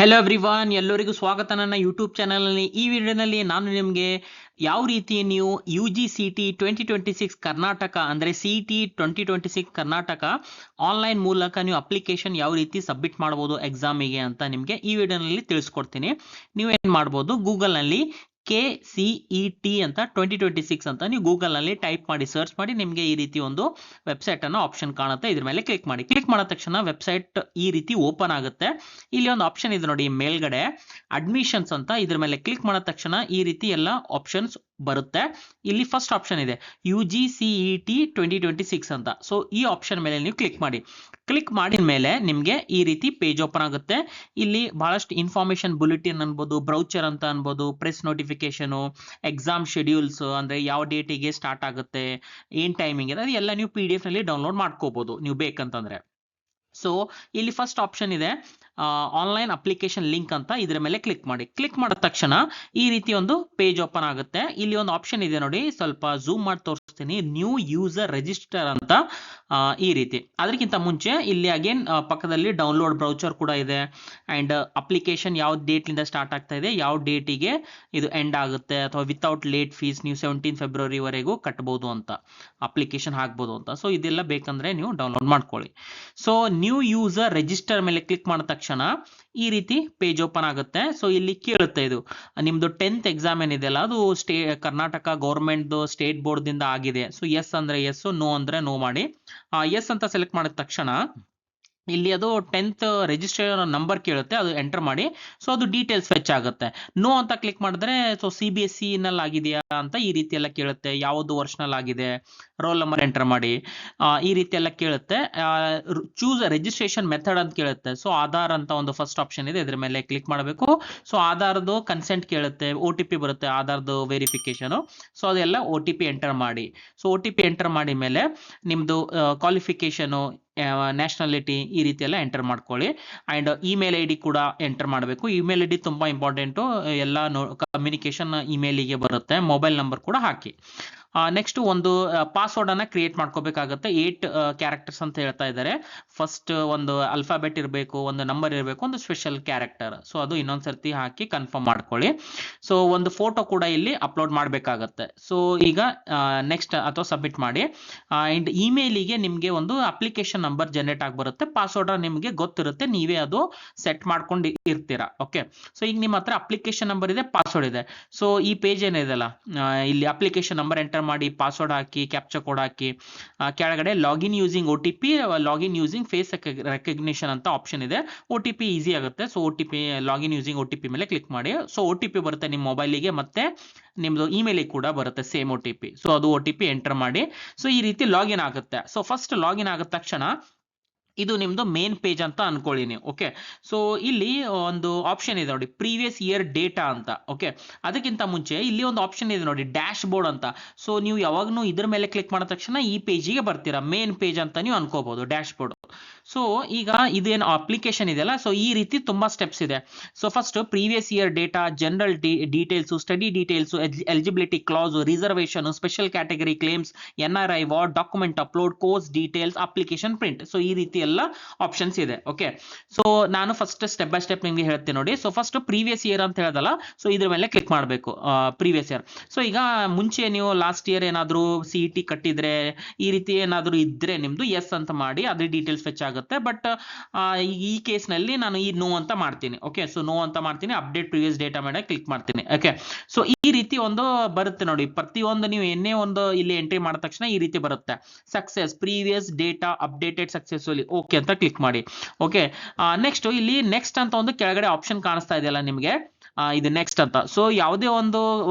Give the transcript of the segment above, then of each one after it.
Hello everyone, ಎಲ್ಲರಿಗೂ ಸ್ವಾಗತ ನನ್ನ ಯೂಟ್ಯೂಬ್ ಚಾನಲ್ನಲ್ಲಿ. ಈ ವಿಡಿಯೋನಲ್ಲಿ ನಾನು ನಿಮಗೆ ಯಾವ ರೀತಿ ನೀವು UGCET 2026 ಕರ್ನಾಟಕ ಅಂದರೆ CET 2026 ಕರ್ನಾಟಕ ಆನ್ಲೈನ್ ಮೂಲಕ ನೀವು ಅಪ್ಲಿಕೇಶನ್ ಯಾವ ರೀತಿ ಸಬ್ಮಿಟ್ ಮಾಡ್ಬೋದು ಎಕ್ಸಾಮಿಗೆ ಅಂತ ನಿಮಗೆ ಈ ವಿಡಿಯೋನಲ್ಲಿ ತಿಳಿಸ್ಕೊಡ್ತೀನಿ. ನೀವೇನು ಮಾಡ್ಬೋದು, ಗೂಗಲ್ನಲ್ಲಿ KCET ಅಂತ 2026 ಅಂತ ನೀವು ಗೂಗಲ್ನಲ್ಲಿ ಟೈಪ್ ಮಾಡಿ ಸರ್ಚ್ ಮಾಡಿ ನಿಮಗೆ ಈ ರೀತಿ ಒಂದು ವೆಬ್ಸೈಟ್ ಅನ್ನೋ ಆಪ್ಷನ್ ಕಾಣುತ್ತೆ. ಇದ್ರ ಮೇಲೆ ಕ್ಲಿಕ್ ಮಾಡಿ. ಕ್ಲಿಕ್ ಮಾಡಿದ ತಕ್ಷಣ ವೆಬ್ಸೈಟ್ ಈ ರೀತಿ ಓಪನ್ ಆಗುತ್ತೆ. ಇಲ್ಲಿ ಒಂದು ಆಪ್ಷನ್ ಇದೆ ನೋಡಿ ಮೇಲ್ಗಡೆ, ಅಡ್ಮಿಷನ್ಸ್ ಅಂತ. ಇದ್ರ ಮೇಲೆ ಕ್ಲಿಕ್ ಮಾಡಿದ ತಕ್ಷಣ ಈ ರೀತಿ ಎಲ್ಲ ಆಪ್ಷನ್ಸ್ ಬರುತ್ತೆ. ಇಲ್ಲಿ ಫಸ್ಟ್ ಆಪ್ಷನ್ ಇದೆ UGCET 2026 ಅಂತ. ಸೊ ಈ ಆಪ್ಷನ್ ಮೇಲೆ ನೀವು ಕ್ಲಿಕ್ ಮಾಡಿ. ಕ್ಲಿಕ್ ಮಾಡಿದ ಮೇಲೆ ನಿಮಗೆ ಈ ರೀತಿ ಪೇಜ್ ಓಪನ್ ಆಗುತ್ತೆ. ಇಲ್ಲಿ ಬಹಳಷ್ಟು ಇನ್ಫಾರ್ಮೇಶನ್ ಬುಲೆಟಿನ್ ಅನ್ಬೋದು, ಬ್ರೌಚರ್ ಅಂತ ಅನ್ಬೋದು, ಪ್ರೆಸ್ ನೋಟಿಫಿಕೇಶನು, ಎಕ್ಸಾಮ್ ಶೆಡ್ಯೂಲ್ಸ್ ಅಂದ್ರೆ ಯಾವ ಡೇಟಿಗೆ ಸ್ಟಾರ್ಟ್ ಆಗುತ್ತೆ, ಏನ್ ಟೈಮಿಂಗ್ ಇದೆ, ಅದೆಲ್ಲ ನೀವು PDF ನಲ್ಲಿ ಡೌನ್ಲೋಡ್ ಮಾಡ್ಕೋಬಹುದು ನೀವು ಬೇಕಂತಂದ್ರೆ. ಸೊ ಇಲ್ಲಿ ಫಸ್ಟ್ ಆಪ್ಷನ್ ಇದೆ ಆನ್ಲೈನ್ ಅಪ್ಲಿಕೇಶನ್ ಲಿಂಕ್ ಅಂತ. ಇದ್ರ ಮೇಲೆ ಕ್ಲಿಕ್ ಮಾಡಿ. ಕ್ಲಿಕ್ ಮಾಡಿದ ತಕ್ಷಣ ಈ ರೀತಿ ಒಂದು ಪೇಜ್ ಓಪನ್ ಆಗುತ್ತೆ. ಇಲ್ಲಿ ಒಂದು ಆಪ್ಷನ್ ಇದೆ ನೋಡಿ, ಸ್ವಲ್ಪ ಝೂಮ್ ಮಾಡಿ ತೋರಿಸ್ತೀನಿ, ನ್ಯೂ ಯೂಸರ್ ರಿಜಿಸ್ಟರ್ ಅಂತ. ಈ ರೀತಿ. ಅದಕ್ಕಿಂತ ಮುಂಚೆ ಇಲ್ಲಿ ಅಗೇನ್ ಪಕ್ಕದಲ್ಲಿ ಡೌನ್ಲೋಡ್ ಬ್ರೌಚರ್ ಕೂಡ ಇದೆ. ಅಂಡ್ ಅಪ್ಲಿಕೇಶನ್ ಯಾವ ಡೇಟ್ ಇಂದ ಸ್ಟಾರ್ಟ್ ಆಗ್ತಾ ಇದೆ, ಯಾವ ಡೇಟಿಗೆ ಇದು ಎಂಡ್ ಆಗುತ್ತೆ, ಅಥವಾ ವಿತೌಟ್ ಲೇಟ್ ಫೀಸ್ ನೀವು 17 ಫೆಬ್ರವರಿ ವರೆಗೂ ಕಟ್ಟಬಹುದು ಅಂತ, ಅಪ್ಲಿಕೇಶನ್ ಹಾಕ್ಬೋದು ಅಂತ. ಸೊ ಇದೆಲ್ಲ ಬೇಕಂದ್ರೆ ನೀವು ಡೌನ್ಲೋಡ್ ಮಾಡ್ಕೊಳ್ಳಿ. ಸೊ ನ್ಯೂ ಯೂಸರ್ ರಿಜಿಸ್ಟರ್ ಮೇಲೆ ಕ್ಲಿಕ್ ಮಾಡಿದ ತಕ್ಷಣ ಈ ರೀತಿ ಪೇಜ್ ಓಪನ್ ಆಗುತ್ತೆ. ಸೊ ಇಲ್ಲಿ ಕೇಳುತ್ತೆ, ಇದು ನಿಮ್ದು 10th ಎಕ್ಸಾಮ್ ಏನಿದೆಯಲ್ಲ ಅದು ಕರ್ನಾಟಕ ಗೌರ್ಮೆಂಟ್ ಸ್ಟೇಟ್ ಬೋರ್ಡ್ ದಿಂದ ಆಗಿದೆ. ಸೊ ಎಸ್ ಅಂದ್ರೆ ಎಸ್, ನೋ ಅಂದ್ರೆ ನೋ ಮಾಡಿ. ಎಸ್ ಅಂತ ಸೆಲೆಕ್ಟ್ ಮಾಡಿದ ತಕ್ಷಣ ಇಲ್ಲಿ ಅದು 10th ರಿಜಿಸ್ಟ್ರೇಷನ್ ನಂಬರ್ ಕೇಳುತ್ತೆ, ಅದು ಎಂಟರ್ ಮಾಡಿ. ಸೊ ಅದು ಡೀಟೇಲ್ಸ್ ಫೆಚ್ ಆಗುತ್ತೆ. ನೋ ಅಂತ ಕ್ಲಿಕ್ ಮಾಡಿದ್ರೆ ಸೊ CBSE ನಲ್ಲಿ ಆಗಿದೆಯಾ ಅಂತ ಈ ರೀತಿ ಎಲ್ಲ ಕೇಳುತ್ತೆ. ಯಾವುದು ವರ್ಷನಲ್ಲಿ ಆಗಿದೆ, ರೋಲ್ ನಂಬರ್ ಎಂಟರ್ ಮಾಡಿ. ಈ ರೀತಿ ಎಲ್ಲ ಕೇಳುತ್ತೆ. ಚೂಸ್ ರಿಜಿಸ್ಟ್ರೇಷನ್ ಮೆಥಡ್ ಅಂತ ಕೇಳುತ್ತೆ. ಸೊ ಆಧಾರ್ ಅಂತ ಒಂದು ಫಸ್ಟ್ ಆಪ್ಷನ್ ಇದೆ, ಇದ್ರ ಮೇಲೆ ಕ್ಲಿಕ್ ಮಾಡಬೇಕು. ಸೊ ಆಧಾರ್ದು ಕನ್ಸೆಂಟ್ ಕೇಳುತ್ತೆ, OTP ಬರುತ್ತೆ, ಆಧಾರ್ದು ವೆರಿಫಿಕೇಶನ್. ಸೊ ಅದೆಲ್ಲ OTP ಎಂಟರ್ ಮಾಡಿ. ಸೊ OTP ಎಂಟರ್ ಮಾಡಿ ಮೇಲೆ ನಿಮ್ದು ಕ್ವಾಲಿಫಿಕೇಶನು, ನ್ಯಾಷನಾಲಿಟಿ ಈ ರೀತಿ ಎಲ್ಲ ಎಂಟರ್ ಮಾಡ್ಕೊಳ್ಳಿ. ಅಂಡ್ ಇಮೇಲ್ ID ಕೂಡ ಎಂಟರ್ ಮಾಡಬೇಕು. ಇಮೇಲ್ ID ತುಂಬಾ ಇಂಪಾರ್ಟೆಂಟು, ಎಲ್ಲ ಕಮ್ಯುನಿಕೇಶನ್ ಇಮೇಲಿಗೆ ಬರುತ್ತೆ. ಮೊಬೈಲ್ ನಂಬರ್ ಕೂಡ ಹಾಕಿ. ನೆಕ್ಸ್ಟ್ ಒಂದು ಪಾಸ್ವರ್ಡ್ ಅನ್ನ ಕ್ರಿಯೇಟ್ ಮಾಡ್ಕೋಬೇಕಾಗುತ್ತೆ. 8 ಕ್ಯಾರೆಕ್ಟರ್ಸ್ ಅಂತ ಹೇಳ್ತಾ ಇದ್ದಾರೆ. ಫಸ್ಟ್ ಒಂದು ಅಲ್ಫಾಬೆಟ್ ಇರಬೇಕು, ಒಂದು ನಂಬರ್ ಇರಬೇಕು, ಒಂದು ಸ್ಪೆಷಲ್ ಕ್ಯಾರೆಕ್ಟರ್. ಸೊ ಅದು ಇನ್ನೊಂದ್ಸರ್ತಿ ಹಾಕಿ ಕನ್ಫರ್ಮ್ ಮಾಡ್ಕೊಳ್ಳಿ. ಸೊ ಒಂದು ಫೋಟೋ ಕೂಡ ಇಲ್ಲಿ ಅಪ್ಲೋಡ್ ಮಾಡಬೇಕಾಗತ್ತೆ. ಸೊ ಈಗ ನೆಕ್ಸ್ಟ್ ಅಥವಾ ಸಬ್ಮಿಟ್ ಮಾಡಿ. ಅಂಡ್ ಇಮೇಲಿಗೆ ನಿಮಗೆ ಒಂದು ಅಪ್ಲಿಕೇಶನ್ ನಂಬರ್ ಜನರೇಟ್ ಆಗಿ ಬರುತ್ತೆ. ಪಾಸ್ವರ್ಡ್ ನಿಮಗೆ ಗೊತ್ತಿರುತ್ತೆ, ನೀವೇ ಅದು ಸೆಟ್ ಮಾಡ್ಕೊಂಡು ಇರ್ತೀರಾ. ಓಕೆ. ಸೊ ಈಗ ನಿಮ್ಮ ಹತ್ರ ಅಪ್ಲಿಕೇಶನ್ ನಂಬರ್ ಇದೆ, ಪಾಸ್ವರ್ಡ್ ಇದೆ. ಸೊ ಈ ಪೇಜ್ ಏನಿದೆಲ್ಲ, ಇಲ್ಲಿ ಅಪ್ಲಿಕೇಶನ್ ನಂಬರ್ ಎಂಟರ್ ಮಾಡಿ, ಪಾಸ್ವರ್ಡ್ ಹಾಕಿ, ಕ್ಯಾಪ್ಚಾ ಕೋಡ್ ಹಾಕಿ. ಕೆಳಗಡೆ login using OTP, login using face recognition ಅಂತ ಆಪ್ಷನ್ ಇದೆ. OTP ಈಸಿ ಆಗುತ್ತೆ. So OTP, login using OTP ಮೇಲೆ ಕ್ಲಿಕ್ ಮಾಡಿ. ಸೊ OTP ಬರುತ್ತೆ ನಿಮ್ಮ ಮೊಬೈಲಿಗೆ, ಮತ್ತೆ ನಿಮ್ದು ಇಮೇಲಿಗೆ ಕೂಡ ಬರುತ್ತೆ ಸೇಮ್ OTP. ಸೊ ಅದು OTP ಎಂಟರ್ ಮಾಡಿ. ಸೊ ಈ ರೀತಿ ಲಾಗಿನ್ ಆಗುತ್ತೆ. ಸೊ ಫಸ್ಟ್ ಲಾಗಿನ್ ಆಗಿದ ತಕ್ಷಣ ಇದು ನಿಮ್ದು ಮೇನ್ ಪೇಜ್ ಅಂತ ಅನ್ಕೊಳ್ಳಿ ನೀವು. ಓಕೆ. ಸೊ ಇಲ್ಲಿ ಒಂದು ಆಪ್ಷನ್ ಇದೆ ನೋಡಿ, ಪ್ರೀವಿಯಸ್ ಇಯರ್ ಡೇಟಾ ಅಂತ. ಓಕೆ. ಅದಕ್ಕಿಂತ ಮುಂಚೆ ಇಲ್ಲಿ ಒಂದು ಆಪ್ಷನ್ ಇದೆ ನೋಡಿ, ಡ್ಯಾಶ್ ಬೋರ್ಡ್ ಅಂತ. ಸೊ ನೀವು ಯಾವಾಗಲೂ ಇದ್ರ ಮೇಲೆ ಕ್ಲಿಕ್ ಮಾಡಿದ ತಕ್ಷಣ ಈ ಪೇಜಿಗೆ ಬರ್ತೀರಾ, ಮೇನ್ ಪೇಜ್ ಅಂತ ನೀವು ಅನ್ಕೋಬಹುದು, ಡ್ಯಾಶ್ ಬೋರ್ಡ್. ಸೊ ಈಗ ಇದೇನು ಅಪ್ಲಿಕೇಶನ್ ಇದೆಯಲ್ಲ, ಸೊ ಈ ರೀತಿ ತುಂಬಾ ಸ್ಟೆಪ್ಸ್ ಇದೆ. So first previous year data, general details, study details, eligibility class, reservation, special category claims, NRI ward, document upload, course details, application print. So ಈ ರೀತಿ ಎಲ್ಲ ಆಪ್ಷನ್ಸ್ ಇದೆ. ಓಕೆ. ಸೊ ನಾನು ಫಸ್ಟ್ ಸ್ಟೆಪ್ ಬೈ ಸ್ಟೆಪ್ ನಿಮಗೆ ಹೇಳ್ತೀನಿ ನೋಡಿ. So first previous year ಅಂತ ಹೇಳದಲ್ಲ, so ಇದ್ರ ಮೇಲೆ ಕ್ಲಿಕ್ ಮಾಡಬೇಕು, ಪ್ರೀವಿಯಸ್ ಇಯರ್. ಸೊ ಈಗ ಮುಂಚೆ ನೀವು ಲಾಸ್ಟ್ ಇಯರ್ ಏನಾದ್ರು CET ಕಟ್ಟಿದ್ರೆ, ಈ ರೀತಿ ಏನಾದ್ರು ಇದ್ರೆ ನಿಮ್ದು ಎಸ್ ಅಂತ ಮಾಡಿ, ಅದ್ರ ಡೀಟೇಲ್ಸ್ ಫೆಚ್ ಆಗುತ್ತೆ. ಬಟ್ ಈ ಕೇಸ್ ನಲ್ಲಿ ನಾನು ಈ ನೋ ಅಂತ ಮಾಡ್ತೀನಿ. ಓಕೆ. ಸೊ ನೋ ಅಂತ ಮಾಡ್ತೀನಿ, ಅಪ್ಡೇಟ್ ಪ್ರೀವಿಯಸ್ ಡೇಟಾ ಮೇಲೆ ಕ್ಲಿಕ್ ಮಾಡ್ತೀನಿ. ಓಕೆ. ಸೊ ಈ ರೀತಿ ಒಂದು ಬರುತ್ತೆ ನೋಡಿ, ಪ್ರತಿಯೊಂದು ನೀವು ಏನೇ ಒಂದು ಇಲ್ಲಿ ಎಂಟ್ರಿ ಮಾಡಿದ ತಕ್ಷಣ ಈ ರೀತಿ ಬರುತ್ತೆ. Success, previous data updated successfully. Okay ಅಂತ ಕ್ಲಿಕ್ ಮಾಡಿ. ಓಕೆ. ನೆಕ್ಸ್ಟ್ ಇಲ್ಲಿ ನೆಕ್ಸ್ಟ್ ಅಂತ ಒಂದು ಕೆಳಗಡೆ ಆಪ್ಷನ್ ಕಾಣಿಸ್ತಾ ಇದೆಯಲ್ಲ ನಿಮಗೆ, ಇದು ನೆಕ್ಸ್ಟ್ ಅಂತ. ಸೊ ಯಾವುದೇ ಒಂದು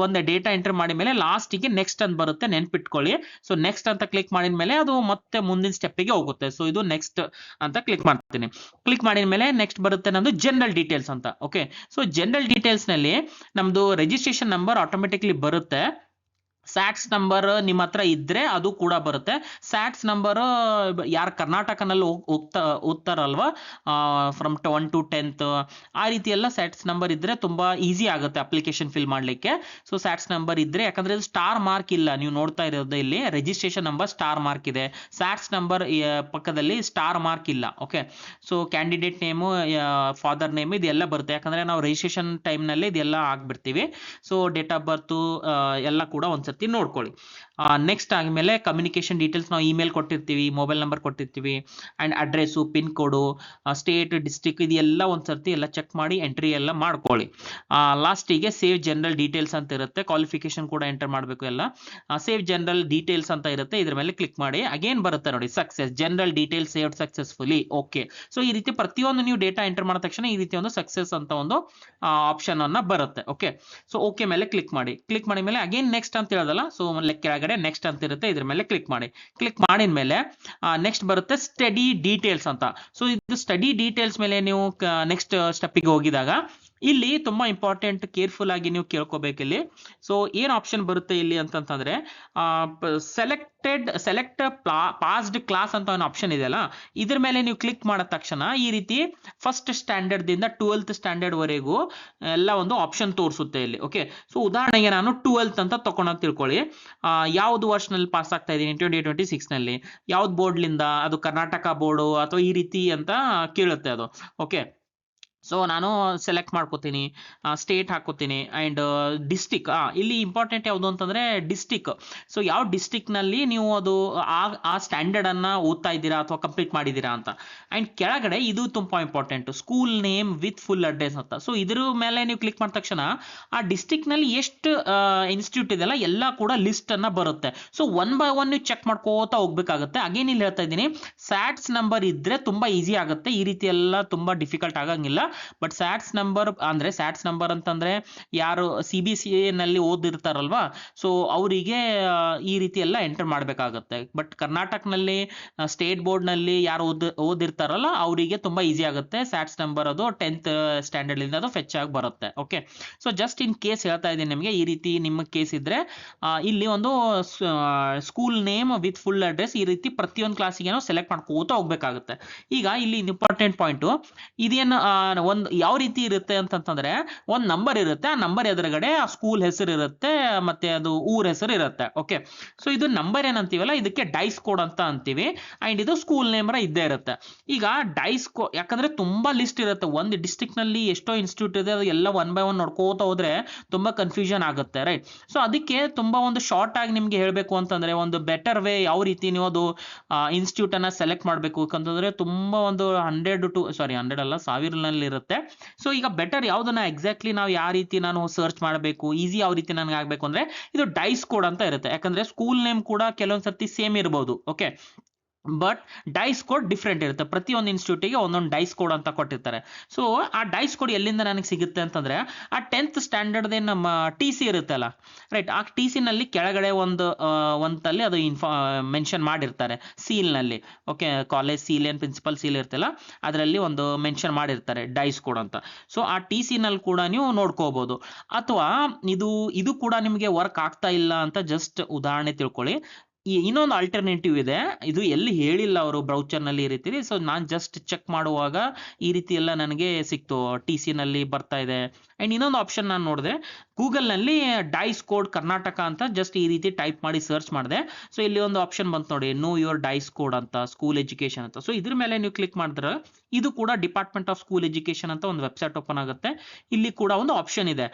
ಡೇಟಾ ಎಂಟರ್ ಮಾಡಿದ ಮೇಲೆ ಲಾಸ್ಟಿಗೆ ನೆಕ್ಸ್ಟ್ ಅಂತ ಬರುತ್ತೆ, ನೆನ್ಪಿಟ್ಕೊಳ್ಳಿ. ಸೊ ನೆಕ್ಸ್ಟ್ ಅಂತ ಕ್ಲಿಕ್ ಮಾಡಿದ ಮೇಲೆ ಅದು ಮತ್ತೆ ಮುಂದಿನ ಸ್ಟೆಪ್ಗೆ ಹೋಗುತ್ತೆ. ಸೊ ಇದು ನೆಕ್ಸ್ಟ್ ಅಂತ ಕ್ಲಿಕ್ ಮಾಡ್ತೀನಿ. ಕ್ಲಿಕ್ ಮಾಡಿದ ಮೇಲೆ ನೆಕ್ಸ್ಟ್ ಬರುತ್ತೆ ನಮ್ದು ಜನರಲ್ ಡೀಟೇಲ್ಸ್ ಅಂತ. ಓಕೆ. ಸೊ ಜನರಲ್ ಡೀಟೇಲ್ಸ್ ನಲ್ಲಿ ನಮ್ದು ರಿಜಿಸ್ಟ್ರೇಷನ್ ನಂಬರ್ ಆಟೋಮೆಟಿಕ್ಲಿ ಬರುತ್ತೆ. ಸ್ಯಾಟ್ಸ್ ನಂಬರ್ ನಿಮ್ಮ ಹತ್ರ ಇದ್ರೆ ಅದು ಕೂಡ ಬರುತ್ತೆ. ಸ್ಯಾಟ್ಸ್ ನಂಬರ್ ಯಾರು ಕರ್ನಾಟಕನಲ್ಲಿ ಓದ್ತಾರಲ್ವಾ, ಫ್ರಮ್ 1 to 10th ಆ ರೀತಿ ಎಲ್ಲ ಸ್ಯಾಟ್ಸ್ ನಂಬರ್ ಇದ್ರೆ ತುಂಬಾ ಈಸಿ ಆಗುತ್ತೆ ಅಪ್ಲಿಕೇಶನ್ ಫಿಲ್ ಮಾಡ್ಲಿಕ್ಕೆ. ಸೊ ಸ್ಯಾಟ್ಸ್ ನಂಬರ್ ಇದ್ರೆ, ಯಾಕಂದ್ರೆ ಸ್ಟಾರ್ ಮಾರ್ಕ್ ಇಲ್ಲ, ನೀವು ನೋಡ್ತಾ ಇರೋದು ಇಲ್ಲಿ ರಿಜಿಸ್ಟ್ರೇಷನ್ ನಂಬರ್ ಸ್ಟಾರ್ ಮಾರ್ಕ್ ಇದೆ, ಸ್ಯಾಟ್ಸ್ ನಂಬರ್ ಪಕ್ಕದಲ್ಲಿ ಸ್ಟಾರ್ ಮಾರ್ಕ್ ಇಲ್ಲ. Okay, so candidate name, father name ಇದೆಲ್ಲ ಬರುತ್ತೆ, ಯಾಕಂದ್ರೆ ನಾವು ರಿಜಿಸ್ಟ್ರೇಷನ್ ಟೈಮ್ನಲ್ಲಿ ಇದೆಲ್ಲ ಆಗ್ಬಿಡ್ತೀವಿ. ಸೊ ಡೇಟ್ ಆಫ್ ಬರ್ತ್ ಎಲ್ಲ ಕೂಡ ಒಂದ್ಸತಿ ನೋಡ್ಕೊಳ್ಳಿ. ನೆಕ್ಸ್ಟ್ ಆದ್ಮೇಲೆ ಕಮ್ಯುನಿಕೇಶನ್ ಡೀಟೇಲ್ಸ್, ನಾವು ಇಮೇಲ್ ಕೊಟ್ಟಿರ್ತೀವಿ, ಮೊಬೈಲ್ ನಂಬರ್ ಕೊಟ್ಟಿರ್ತೀವಿ, and address, pin code, state, district ಇದೆಲ್ಲ ಒಂದ್ಸರ್ತಿ ಎಲ್ಲ ಚೆಕ್ ಮಾಡಿ ಎಂಟ್ರಿ ಎಲ್ಲ ಮಾಡ್ಕೊಳ್ಳಿ. ಲಾಸ್ಟಿಗೆ ಸೇವ್ ಜನರಲ್ ಡೀಟೇಲ್ಸ್ ಅಂತ ಇರುತ್ತೆ, ಕ್ವಾಲಿಫಿಕೇಶನ್ ಕೂಡ ಎಂಟರ್ ಮಾಡಬೇಕು ಎಲ್ಲ. ಸೇವ್ ಜನರಲ್ ಡೀಟೇಲ್ಸ್ ಅಂತ ಇರುತ್ತೆ, ಇದ್ರ ಮೇಲೆ ಕ್ಲಿಕ್ ಮಾಡಿ. ಅಗೇನ್ ಬರುತ್ತೆ ನೋಡಿ, success general details saved successfully. Okay, so ಈ ರೀತಿ ಪ್ರತಿಯೊಂದು ನೀವು ಡೇಟಾ ಎಂಟರ್ ಮಾಡಿದ ತಕ್ಷಣ ಈ ರೀತಿ ಒಂದು ಸಕ್ಸಸ್ ಅಂತ ಒಂದು ಆಪ್ಷನ್ ಅನ್ನ ಬರುತ್ತೆ. ಓಕೆ, ಸೊ ಓಕೆ ಮೇಲೆ ಕ್ಲಿಕ್ ಮಾಡಿ. ಕ್ಲಿಕ್ ಮಾಡಿದ ಮೇಲೆ ಅಗೇನ್ ನೆಕ್ಸ್ಟ್ ಅಂತ ಹೇಳೋದಲ್ಲ, ಸೊ ಕೆಳಗಡೆ ನೆಕ್ಸ್ಟ್ ಅಂತ ಇರುತ್ತೆ, ಇದ್ರ ಮೇಲೆ ಕ್ಲಿಕ್ ಮಾಡಿ. ಕ್ಲಿಕ್ ಮಾಡಿದ ಮೇಲೆ ನೆಕ್ಸ್ಟ್ ಬರುತ್ತೆ ಸ್ಟಡಿ ಡೀಟೇಲ್ಸ್ ಅಂತ. ಸೊ ಇದು ಸ್ಟಡಿ ಡೀಟೇಲ್ಸ್ ಮೇಲೆ ನೀವು ನೆಕ್ಸ್ಟ್ ಸ್ಟೆಪ್ಪಿಗೆ ಹೋಗಿದಾಗ ಇಲ್ಲಿ ತುಂಬಾ ಇಂಪಾರ್ಟೆಂಟ್, ಕೇರ್ಫುಲ್ ಆಗಿ ನೀವು ಕೇಳ್ಕೋಬೇಕು ಇಲ್ಲಿ. ಸೊ ಏನ್ ಆಪ್ಷನ್ ಬರುತ್ತೆ ಇಲ್ಲಿ ಅಂತಂತಂದ್ರೆ, ಸೆಲೆಕ್ಟ್ ಪಾಸ್ಡ್ ಕ್ಲಾಸ್ ಅಂತ ಒಂದು ಆಪ್ಷನ್ ಇದೆಯಲ್ಲ, ಇದ್ರ ಮೇಲೆ ನೀವು ಕ್ಲಿಕ್ ಮಾಡಿದ ತಕ್ಷಣ ಈ ರೀತಿ ಫಸ್ಟ್ ಸ್ಟ್ಯಾಂಡರ್ಡ್ ದಿಂದ 12th ಸ್ಟ್ಯಾಂಡರ್ಡ್ ವರೆಗೂ ಎಲ್ಲ ಒಂದು ಆಪ್ಷನ್ ತೋರಿಸುತ್ತೆ ಇಲ್ಲಿ. ಓಕೆ, ಸೊ ಉದಾಹರಣೆಗೆ ನಾನು 12th ಅಂತ ತಗೊಂಡಾಗ ತಿಳ್ಕೊಳ್ಳಿ, ಯಾವ್ದು ವರ್ಷನಲ್ಲಿ ಪಾಸ್ ಆಗ್ತಾ ಇದ್ದೀನಿ 2026 ನಲ್ಲಿ, ಯಾವ್ದು ಬೋರ್ಡ್ಲಿಂದ, ಅದು ಕರ್ನಾಟಕ ಬೋರ್ಡು ಅಥವಾ ಈ ರೀತಿ ಅಂತ ಕೇಳುತ್ತೆ ಅದು. ಓಕೆ, ಸೊ ನಾನು ಸೆಲೆಕ್ಟ್ ಮಾಡ್ಕೋತೀನಿ, ಸ್ಟೇಟ್ ಹಾಕೋತೀನಿ, ಅಂಡ್ ಡಿಸ್ಟಿಕ್. ಇಲ್ಲಿ ಇಂಪಾರ್ಟೆಂಟ್ ಯಾವುದು ಅಂತಂದ್ರೆ ಡಿಸ್ಟಿಕ್. ಸೊ ಯಾವ ಡಿಸ್ಟಿಕ್ ನಲ್ಲಿ ನೀವು ಅದು ಆ ಸ್ಟ್ಯಾಂಡರ್ಡ್ ಅನ್ನ ಓದ್ತಾ ಇದ್ದೀರಾ ಅಥವಾ ಕಂಪ್ಲೀಟ್ ಮಾಡಿದ್ದೀರಾ ಅಂತ. ಅಂಡ್ ಕೆಳಗಡೆ ಇದು ತುಂಬಾ important, school name with full address ಅಂತ. ಸೊ ಇದ್ರ ಮೇಲೆ ನೀವು ಕ್ಲಿಕ್ ಮಾಡಿದ ತಕ್ಷಣ ಆ ಡಿಸ್ಟಿಕ್ ನಲ್ಲಿ ಎಷ್ಟು ಇನ್ಸ್ಟಿಟ್ಯೂಟ್ ಇದೆಲ್ಲ ಎಲ್ಲ ಕೂಡ ಲಿಸ್ಟ್ ಅನ್ನ ಬರುತ್ತೆ. ಸೊ ಒನ್ ಬೈ ಒನ್ ನೀವು ಚೆಕ್ ಮಾಡ್ಕೋತಾ ಹೋಗ್ಬೇಕಾಗುತ್ತೆ. ಅಗೇನ್ ಇಲ್ಲಿ ಹೇಳ್ತಾ ಇದ್ದೀನಿ, ಸ್ಯಾಟ್ಸ್ ನಂಬರ್ ಇದ್ರೆ ತುಂಬಾ ಈಸಿ ಆಗುತ್ತೆ, ಈ ರೀತಿ ಎಲ್ಲ ತುಂಬಾ ಡಿಫಿಕಲ್ಟ್ ಆಗಂಗಿಲ್ಲ. ಬಟ್ ಸ್ಯಾಟ್ಸ್ ನಂಬರ್ ಅಂದ್ರೆ, ಸ್ಯಾಟ್ಸ್ ನಂಬರ್ ಅಂತಂದ್ರೆ ಯಾರು CBSE ನಲ್ಲಿ ಓದಿರ್ತಾರಲ್ವಾ, ಸೊ ಅವರಿಗೆ ಈ ರೀತಿ ಎಲ್ಲ ಎಂಟರ್ ಮಾಡ್ಬೇಕಾಗತ್ತೆ. ಬಟ್ ಕರ್ನಾಟಕನಲ್ಲಿ ಸ್ಟೇಟ್ ಬೋರ್ಡ್ ನಲ್ಲಿ ಯಾರು ಓದಿರ್ತಾರಲ್ಲ ಅವರಿಗೆ ತುಂಬಾ ಈಸಿ ಆಗುತ್ತೆ. ಸ್ಯಾಟ್ಸ್ ನಂಬರ್ ಅದು 10th ಸ್ಟ್ಯಾಂಡರ್ಡ್ ಇಂದ ಅದು ಫೆಚ್ ಆಗಿ ಬರುತ್ತೆ. Okay, so just in case ಹೇಳ್ತಾ ಇದ್ದೀನಿ ನಿಮಗೆ, ಈ ರೀತಿ ನಿಮ್ಮ ಕೇಸ್ ಇದ್ರೆ ಇಲ್ಲಿ ಒಂದು school name with full address ಈ ರೀತಿ ಪ್ರತಿಯೊಂದು ಕ್ಲಾಸಿಗೆ ನಾವು ಸೆಲೆಕ್ಟ್ ಮಾಡ್ಕೋತಾ ಹೋಗ್ಬೇಕಾಗುತ್ತೆ. ಈಗ ಇಲ್ಲಿ ಇಂಪಾರ್ಟೆಂಟ್ ಪಾಯಿಂಟ್ ಇದೇನು, ಒಂದು ಯಾವ ರೀತಿ ಇರುತ್ತೆ ಅಂತಂತಂದ್ರೆ, ಒಂದು ನಂಬರ್ ಇರುತ್ತೆ, ಆ ನಂಬರ್ ಎದುರುಗಡೆ ಆ ಸ್ಕೂಲ್ ಹೆಸರು ಇರುತ್ತೆ, ಮತ್ತೆ ಅದು ಊರ ಹೆಸರು ಇರುತ್ತೆ. ಓಕೆ, ಸೊ ಇದು ನಂಬರ್ ಏನಂತೀವಲ್ಲ ಇದಕ್ಕೆ ಡೈಸ್ ಕೋಡ್ ಅಂತ ಅಂತೀವಿ, ಅಂಡ್ ಇದು ಸ್ಕೂಲ್ ನೇಮ್ ಇದ್ದೇ ಇರುತ್ತೆ. ಈಗ ಡೈಸ್ ಕೋಡ್ ಯಾಕಂದ್ರೆ ತುಂಬಾ ಲಿಸ್ಟ್ ಇರುತ್ತೆ, ಒಂದು ಡಿಸ್ಟ್ರಿಕ್ಟ್ ನಲ್ಲಿ ಎಷ್ಟೋ ಇನ್ಸ್ಟಿಟ್ಯೂಟ್ ಇದೆ, ಅದು ಎಲ್ಲ ಒನ್ ಬೈ ಒನ್ ನೋಡ್ಕೋತಾ ಹೋದ್ರೆ ತುಂಬಾ ಕನ್ಫ್ಯೂಷನ್ ಆಗುತ್ತೆ, ರೈಟ್? ಸೊ ಅದಕ್ಕೆ ತುಂಬಾ ಒಂದು ಶಾರ್ಟ್ ಆಗಿ ನಿಮ್ಗೆ ಹೇಳ್ಬೇಕು ಅಂತಂದ್ರೆ, ಒಂದು ಬೆಟರ್ ವೇ ಯಾವ ರೀತಿ ನೀವು ಅದು ಇನ್ಸ್ಟಿಟ್ಯೂಟ್ ಅನ್ನ ಸೆಲೆಕ್ಟ್ ಮಾಡ್ಬೇಕು ಅಂತಂದ್ರೆ, ತುಂಬಾ ಒಂದು 100 ಅಲ್ಲ 1000 ಇರುತ್ತೆ. ಸೊ ಈಗ ಬೆಟರ್ ಯಾವ್ದನ್ನ ಎಕ್ಸಾಕ್ಟ್ಲಿ ನಾವು ಯಾವ ರೀತಿ ನಾನು ಸರ್ಚ್ ಮಾಡಬೇಕು, ಈಸಿ ಯಾವ ರೀತಿ ನನಗೆ ಆಗ್ಬೇಕು ಅಂದ್ರೆ, ಇದು ಡೈಸ್ ಕೋಡ್ ಅಂತ ಇರುತ್ತೆ. ಯಾಕಂದ್ರೆ ಸ್ಕೂಲ್ ನೇಮ್ ಕೂಡ ಕೆಲವೊಂದ್ ಸರ್ತಿ ಸೇಮ್ ಇರಬಹುದು. Okay, but dies code different ಇರುತ್ತೆ. ಪ್ರತಿಯೊಂದು ಇನ್ಸ್ಟಿಟ್ಯೂಟಿಗೆ ಒಂದೊಂದು ಡೈಸ್ ಕೋಡ್ ಅಂತ ಕೊಟ್ಟಿರ್ತಾರೆ. ಸೊ ಆ ಡೈಸ್ ಕೋಡ್ ಎಲ್ಲಿಂದ ನನಗೆ ಸಿಗುತ್ತೆ ಅಂತಂದ್ರೆ, ಆ 10th ಸ್ಟ್ಯಾಂಡರ್ಡ್ ನಮ್ಮ TC ಇರುತ್ತಲ್ಲ, ರೈಟ್? ಆ TC ನಲ್ಲಿ ಕೆಳಗಡೆ ಒಂದಲ್ಲಿ ಅದು ಮೆನ್ಷನ್ ಮಾಡಿರ್ತಾರೆ ಸೀಲ್ ನಲ್ಲಿ. ಓಕೆ, ಕಾಲೇಜ್ ಸೀಲ್ ಏನ್ ಪ್ರಿನ್ಸಿಪಲ್ ಸೀಲ್ ಇರ್ತಲ್ಲ, ಅದರಲ್ಲಿ ಒಂದು ಮೆನ್ಷನ್ ಮಾಡಿರ್ತಾರೆ ಡೈಸ್ ಕೋಡ್ ಅಂತ. ಸೊ ಆ TC ನಲ್ಲಿ ಕೂಡ ನೀವು ನೋಡ್ಕೋಬಹುದು. ಅಥವಾ ಇದು ಕೂಡ ನಿಮಗೆ ವರ್ಕ್ ಆಗ್ತಾ ಇಲ್ಲ ಅಂತ ಜಸ್ಟ್ ಉದಾಹರಣೆ ತಿಳ್ಕೊಳ್ಳಿ. ಇನ್ನೊಂದು ಆಲ್ಟರ್ನೇಟಿವ್ ಇದೆ, ಇದು ಎಲ್ಲಿ ಹೇಳಿಲ್ಲ ಅವರು ಬ್ರೌಚರ್ ನಲ್ಲಿ ಈ ರೀತಿ. ಸೊ ನಾನು ಜಸ್ಟ್ ಚೆಕ್ ಮಾಡುವಾಗ ಈ ರೀತಿ ಎಲ್ಲ ನನಗೆ ಸಿಕ್ತು, TC ನಲ್ಲಿ ಬರ್ತಾ ಇದೆ. ಅಂಡ್ ಇನ್ನೊಂದು ಆಪ್ಷನ್ ನಾನು ನೋಡಿದೆ, ಗೂಗಲ್ ನಲ್ಲಿ ಡೈಸ್ ಕೋಡ್ ಕರ್ನಾಟಕ ಅಂತ ಜಸ್ಟ್ ಈ ರೀತಿ ಟೈಪ್ ಮಾಡಿ ಸರ್ಚ್ ಮಾಡಿದೆ. ಸೊ ಇಲ್ಲಿ ಒಂದು ಆಪ್ಷನ್ ಬಂತು ನೋಡಿ, ನೋ ಯುವರ್ ಡೈಸ್ ಕೋಡ್ ಅಂತ, ಸ್ಕೂಲ್ ಎಜುಕೇಶನ್ ಅಂತ. ಸೊ ಇದ್ರ ಮೇಲೆ ನೀವು ಕ್ಲಿಕ್ ಮಾಡಿದ್ರೆ ಇದು ಕೂಡ ಡಿಪಾರ್ಟ್ಮೆಂಟ್ ಆಫ್ ಸ್ಕೂಲ್ ಎಜುಕೇಶನ್ ಅಂತ ಒಂದು ವೆಬ್ಸೈಟ್ ಓಪನ್ ಆಗುತ್ತೆ. ಇಲ್ಲಿ ಕೂಡ ಒಂದು ಆಪ್ಷನ್ ಇದೆ,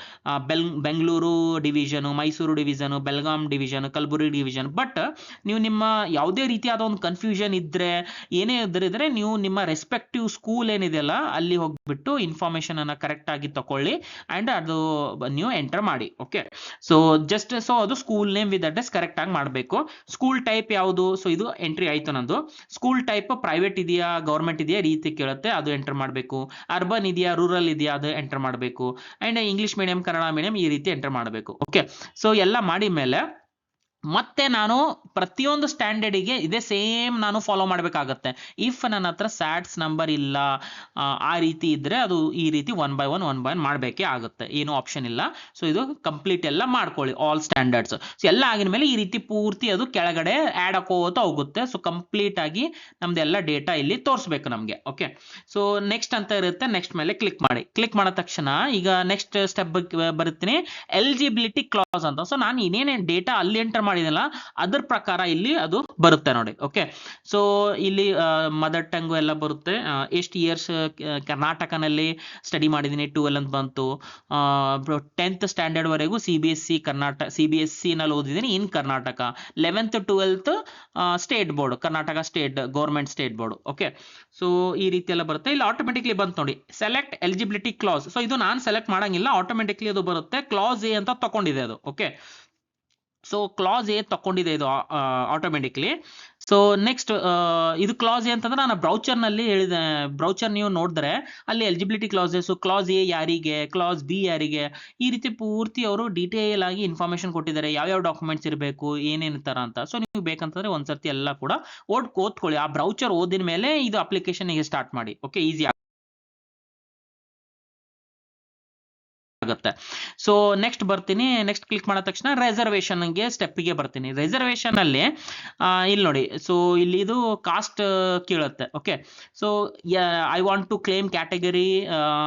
Bengaluru division, Mysuru division, Belgaum division, Kalaburagi division. But ನೀವು ನಿಮ್ಮ ಯಾವುದೇ ರೀತಿಯಾದ ಒಂದು ಕನ್ಫ್ಯೂಷನ್ ಇದ್ರೆ, ಏನೇ ಇದ್ರೆ ನೀವು ನಿಮ್ಮ ರೆಸ್ಪೆಕ್ಟಿವ್ ಸ್ಕೂಲ್ ಏನಿದೆಯಲ್ಲ ಅಲ್ಲಿ ಹೋಗ್ಬಿಟ್ಟು ಇನ್ಫಾರ್ಮೇಶನ್ ಅನ್ನ ಕರೆಕ್ಟ್ ಆಗಿ ತಕೊಳ್ಳಿ, ಅಂಡ್ ಅದು ನೀವು ಎಂಟರ್ ಮಾಡಿ. ಓಕೆ, ಸೊ ಅದು school name with address correct ಆಗಿ ಮಾಡಬೇಕು. ಸ್ಕೂಲ್ ಟೈಪ್ ಯಾವುದು, ಸೊ ಇದು ಎಂಟ್ರಿ ಆಯ್ತು ನಂದು. ಸ್ಕೂಲ್ ಟೈಪ್ ಪ್ರೈವೇಟ್ ಇದೆಯಾ ಗೌರ್ಮೆಂಟ್ ಇದೆಯಾ ರೀತಿ ಕೇಳುತ್ತೆ, ಅದು ಎಂಟರ್ ಮಾಡಬೇಕು. ಅರ್ಬನ್ ಇದೆಯಾ ರೂರಲ್ ಇದೆಯಾ ಅದು ಎಂಟರ್ ಮಾಡಬೇಕು. And English medium Kannada medium ಈ ರೀತಿ ಎಂಟರ್ ಮಾಡಬೇಕು. ಓಕೆ, ಸೊ ಎಲ್ಲ ಮಾಡಿ ಮೇಲೆ ಮತ್ತೆ ನಾನು ಪ್ರತಿಯೊಂದು ಸ್ಟ್ಯಾಂಡರ್ಡಿಗೆ ಇದೇ ಸೇಮ್ ನಾನು ಫಾಲೋ ಮಾಡಬೇಕಾಗತ್ತೆ. ಇಫ್ ನನ್ನ ಹತ್ರ ಸ್ಯಾಟ್ಸ್ ನಂಬರ್ ಇಲ್ಲ, ಆ ರೀತಿ ಇದ್ರೆ ಅದು ಈ ರೀತಿ ಒನ್ ಬೈ ಒನ್ ಮಾಡಬೇಕೇ ಆಗುತ್ತೆ, ಏನು ಆಪ್ಷನ್ ಇಲ್ಲ. ಸೊ ಇದು ಕಂಪ್ಲೀಟ್ ಎಲ್ಲ ಮಾಡ್ಕೊಳ್ಳಿ ಆಲ್ ಸ್ಟ್ಯಾಂಡರ್ಡ್ಸ್. ಸೊ ಎಲ್ಲ ಆಗಿದ ಮೇಲೆ ಈ ರೀತಿ ಪೂರ್ತಿ ಅದು ಕೆಳಗಡೆ ಆ್ಯಡ್ ಹಾಕೋತಾ ಹೋಗುತ್ತೆ. ಸೊ ಕಂಪ್ಲೀಟ್ ಆಗಿ ನಮ್ದೆಲ್ಲ ಡೇಟಾ ಇಲ್ಲಿ ತೋರಿಸ್ಬೇಕು ನಮಗೆ. ಓಕೆ, ಸೊ ನೆಕ್ಸ್ಟ್ ಅಂತ ಇರುತ್ತೆ, ನೆಕ್ಸ್ಟ್ ಮೇಲೆ ಕ್ಲಿಕ್ ಮಾಡಿ. ಕ್ಲಿಕ್ ಮಾಡಿದ ತಕ್ಷಣ ಈಗ ನೆಕ್ಸ್ಟ್ ಸ್ಟೆಪ್ ಬರ್ತೀನಿ, ಎಲಿಜಿಬಿಲಿಟಿ ಕ್ಲಾಸ್ ಅಂತ. ಸೊ ನಾನು ಇನ್ನೇನೇ ಡೇಟಾ ಅಲ್ಲಿ ಎಂಟರ್ ಮಾಡಿದಲ್ಲ ಅದ್ರ ಪ್ರಕಾರ ಇಲ್ಲಿ ಅದು ಬರುತ್ತೆ ನೋಡಿ. ಓಕೆ, ಸೊ ಇಲ್ಲಿ ಮದರ್ ಟಂಗ್ ಎಲ್ಲ ಬರುತ್ತೆ, ಎಷ್ಟು ಇಯರ್ಸ್ ಕರ್ನಾಟಕನಲ್ಲಿ ಸ್ಟಡಿ ಮಾಡಿದ್ದೀನಿ 12 ಅಂತ ಬಂತು, 10th ಸ್ಟ್ಯಾಂಡರ್ಡ್ ವರೆಗೂ CBSE ಕರ್ನಾಟಕ CBSE ನಲ್ಲಿ ಓದಿದ್ದೀನಿ in Karnataka, 11th 12th state board, Karnataka state government state board. Okay, so ಈ ರೀತಿ ಎಲ್ಲ ಬರುತ್ತೆ. ಇಲ್ಲಿ ಆಟೋಮೆಟಿಕ್ಲಿ ಬಂತು ನೋಡಿ, ಸೆಲೆಕ್ಟ್ ಎಲಿಜಿಬಿಲಿಟಿ ಕ್ಲಾಸ್. ಸೊ ಇದು ನಾನು ಸೆಲೆಕ್ಟ್ ಮಾಡಂಗಿಲ್ಲ, ಆಟೋಮೆಟಿಕ್ಲಿ ಅದು ಬರುತ್ತೆ. ಕ್ಲಾಸ್ ಎ ಅಂತ ತಗೊಂಡಿದೆ ಅದು. ಓಕೆ, ಸೊ ಕ್ಲಾಸ್ ಎ ತಗೊಂಡಿದೆ ಇದು ಆಟೋಮೆಟಿಕ್ಲಿ. ಸೊ ನೆಕ್ಸ್ಟ್ ಇದು ಕ್ಲಾಸ್ ಎ ಅಂತಂದ್ರೆ ನಾನು ಬ್ರೌಚರ್ನಲ್ಲಿ ಹೇಳಿದೆ, ಬ್ರೌಚರ್ ನೀವು ನೋಡಿದ್ರೆ ಅಲ್ಲಿ ಎಲಿಜಿಬಿಲಿಟಿ ಕ್ಲಾಸಸ್, ಕ್ಲಾಸ್ ಎ ಯಾರಿಗೆ, ಕ್ಲಾಸ್ ಬಿ ಯಾರಿಗೆ, ಈ ರೀತಿ ಪೂರ್ತಿ ಅವರು ಡೀಟೇಲ್ ಆಗಿ ಇನ್ಫಾರ್ಮೇಶನ್ ಕೊಟ್ಟಿದ್ದಾರೆ, ಯಾವ್ಯಾವ ಡಾಕ್ಯುಮೆಂಟ್ಸ್ ಇರಬೇಕು, ಏನೇನು ತರ ಅಂತ. ಸೊ ನೀವು ಬೇಕಂತಂದ್ರೆ ಒಂದ್ಸರ್ತಿ ಎಲ್ಲ ಕೂಡ ಓದ್ಕೊಳ್ಳಿ. ಆ ಬ್ರೌಚರ್ ಓದಿನ ಮೇಲೆ ಇದು ಅಪ್ಲಿಕೇಶನ್ ಸ್ಟಾರ್ಟ್ ಮಾಡಿ. ಓಕೆ, ಈಸಿ ಆಗುತ್ತೆ. ಸೊ ನೆಕ್ಸ್ಟ್ ಬರ್ತೀನಿ, ನೆಕ್ಸ್ಟ್ ಕ್ಲಿಕ್ ಮಾಡಿದ ತಕ್ಷಣ ರಿಸರ್ವೇಷನ್ಗೆ ಸ್ಟೆಪ್ಗೆ ಬರ್ತೀನಿ. ರಿಸರ್ವೇಷನ್ ಅಲ್ಲಿ ಇಲ್ಲಿ ನೋಡಿ, ಸೊ ಇಲ್ಲಿ ಇದು ಕಾಸ್ಟ್ ಕೇಳುತ್ತೆ. Okay, so I want to claim category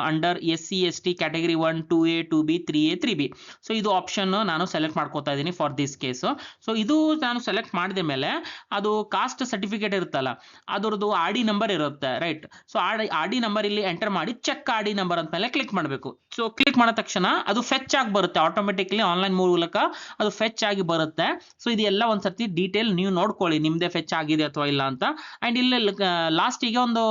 under SC ST category 1 2A 2B 3A 3B. So ಇದು ಆಪ್ಷನ್ ನಾನು ಸೆಲೆಕ್ಟ್ ಮಾಡ್ಕೋತಾ ಇದ್ದೀನಿ ಫಾರ್ ದಿಸ್ ಕೇಸ್. ಸೊ ಇದು ನಾನು ಸೆಲೆಕ್ಟ್ ಮಾಡಿದ ಮೇಲೆ ಅದು ಕಾಸ್ಟ್ ಸರ್ಟಿಫಿಕೇಟ್ ಇರುತ್ತಲ್ಲ ಅದರದ್ದು RD ನಂಬರ್ ಇರುತ್ತೆ, ರೈಟ್. ಸೊ RD ನಂಬರ್ ಇಲ್ಲಿ ಎಂಟರ್ ಮಾಡಿ ಚೆಕ್ RD ನಂಬರ್ ಅಂತ ಮೇಲೆ ಕ್ಲಿಕ್ ಮಾಡಬೇಕು. ಸೊ ಕ್ಲಿಕ್ ಮಾಡಿದ ತಕ್ಷಣ ಅದು ಫೆಚ್ ಆಗಿ ಬರುತ್ತೆ, ಆಟೋಮೆಟಿಕ್ಲಿ ಆನ್ಲೈನ್ ಮೂಲಕ ಅದು ಫೆಚ್ ಆಗಿ ಬರುತ್ತೆ. ಸೊ ಇದೆಲ್ಲ ಒಂದ್ಸರ್ತಿ ಡೀಟೇಲ್ ನೀವು ನೋಡ್ಕೊಳ್ಳಿ, ನಿಮ್ದೇ ಫೆಚ್ ಆಗಿದೆ ಅಥವಾ ಇಲ್ಲ ಅಂತ. ಅಂಡ್ ಇಲ್ಲಿ ಲಾಸ್ಟಿಗೆ ಒಂದು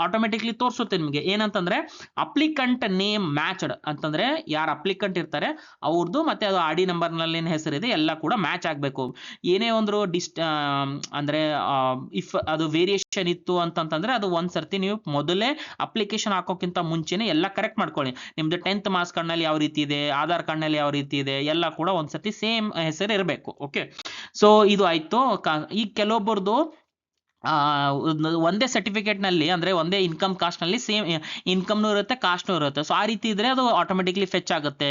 ಆಟೋಮೆಟಿಕ್ಲಿ ತೋರಿಸುತ್ತೆ ನಿಮಗೆ, ಏನಂತಂದ್ರೆ ಅಪ್ಲಿಕಂಟ್ ನೇಮ್ ಮ್ಯಾಚ್ಡ್ ಅಂತಂದ್ರೆ ಯಾರು ಅಪ್ಲಿಕಂಟ್ ಇರ್ತಾರೆ ಅವ್ರದ್ದು ಮತ್ತೆ ಅದು RD ನಂಬರ್ ನಲ್ಲಿ ಹೆಸರಿದೆ ಎಲ್ಲ ಕೂಡ ಮ್ಯಾಚ್ ಆಗಬೇಕು. ಏನೇ ಒಂದು ಅಂದ್ರೆ ಇಫ್ ಅದು ವೇರಿಯೇಷನ್ ಇತ್ತು ಅಂತಂದ್ರೆ ಅದು ಒಂದ್ಸರ್ತಿ ನೀವು ಮೊದಲೇ ಅಪ್ಲಿಕೇಶನ್ ಹಾಕೋಕ್ಕಿಂತ ಮುಂಚೆನೆ ಎಲ್ಲ ಕರೆಕ್ಟ್ ಮಾಡ್ಕೊಳ್ಳಿ. ನಿಮ್ದು 10th ಮಾರ್ಕ್ಸ್ ಕಾರ್ಡ್ನಲ್ಲಿ ಯಾವ ರೀತಿ ಇದೆ, ಆಧಾರ್ ಕಾರ್ಡ್ನಲ್ಲಿ ಯಾವ ರೀತಿ ಇದೆ, ಎಲ್ಲ ಕೂಡ ಒಂದ್ಸತಿ ಸೇಮ್ ಹೆಸರು ಇರಬೇಕು. ಓಕೆ, ಸೊ ಇದು ಆಯ್ತು. ಈ ಕೆಲವೊಬ್ಬರದು ಒಂದೇ ಸರ್ಟಿಫಿಕೇಟ್ ನಲ್ಲಿ ಅಂದ್ರೆ ಒಂದೇ ಇನ್ಕಮ್ ಕಾಸ್ಟ್ ನಲ್ಲಿ ಸೇಮ್ ಇನ್ಕಮ್ನೂ ಇರುತ್ತೆ ಕಾಸ್ಟ್ನೂ ಇರುತ್ತೆ. ಸೊ ಆ ರೀತಿ ಇದ್ರೆ ಅದು ಆಟೋಮೆಟಿಕ್ಲಿ ಫೆಚ್ ಆಗುತ್ತೆ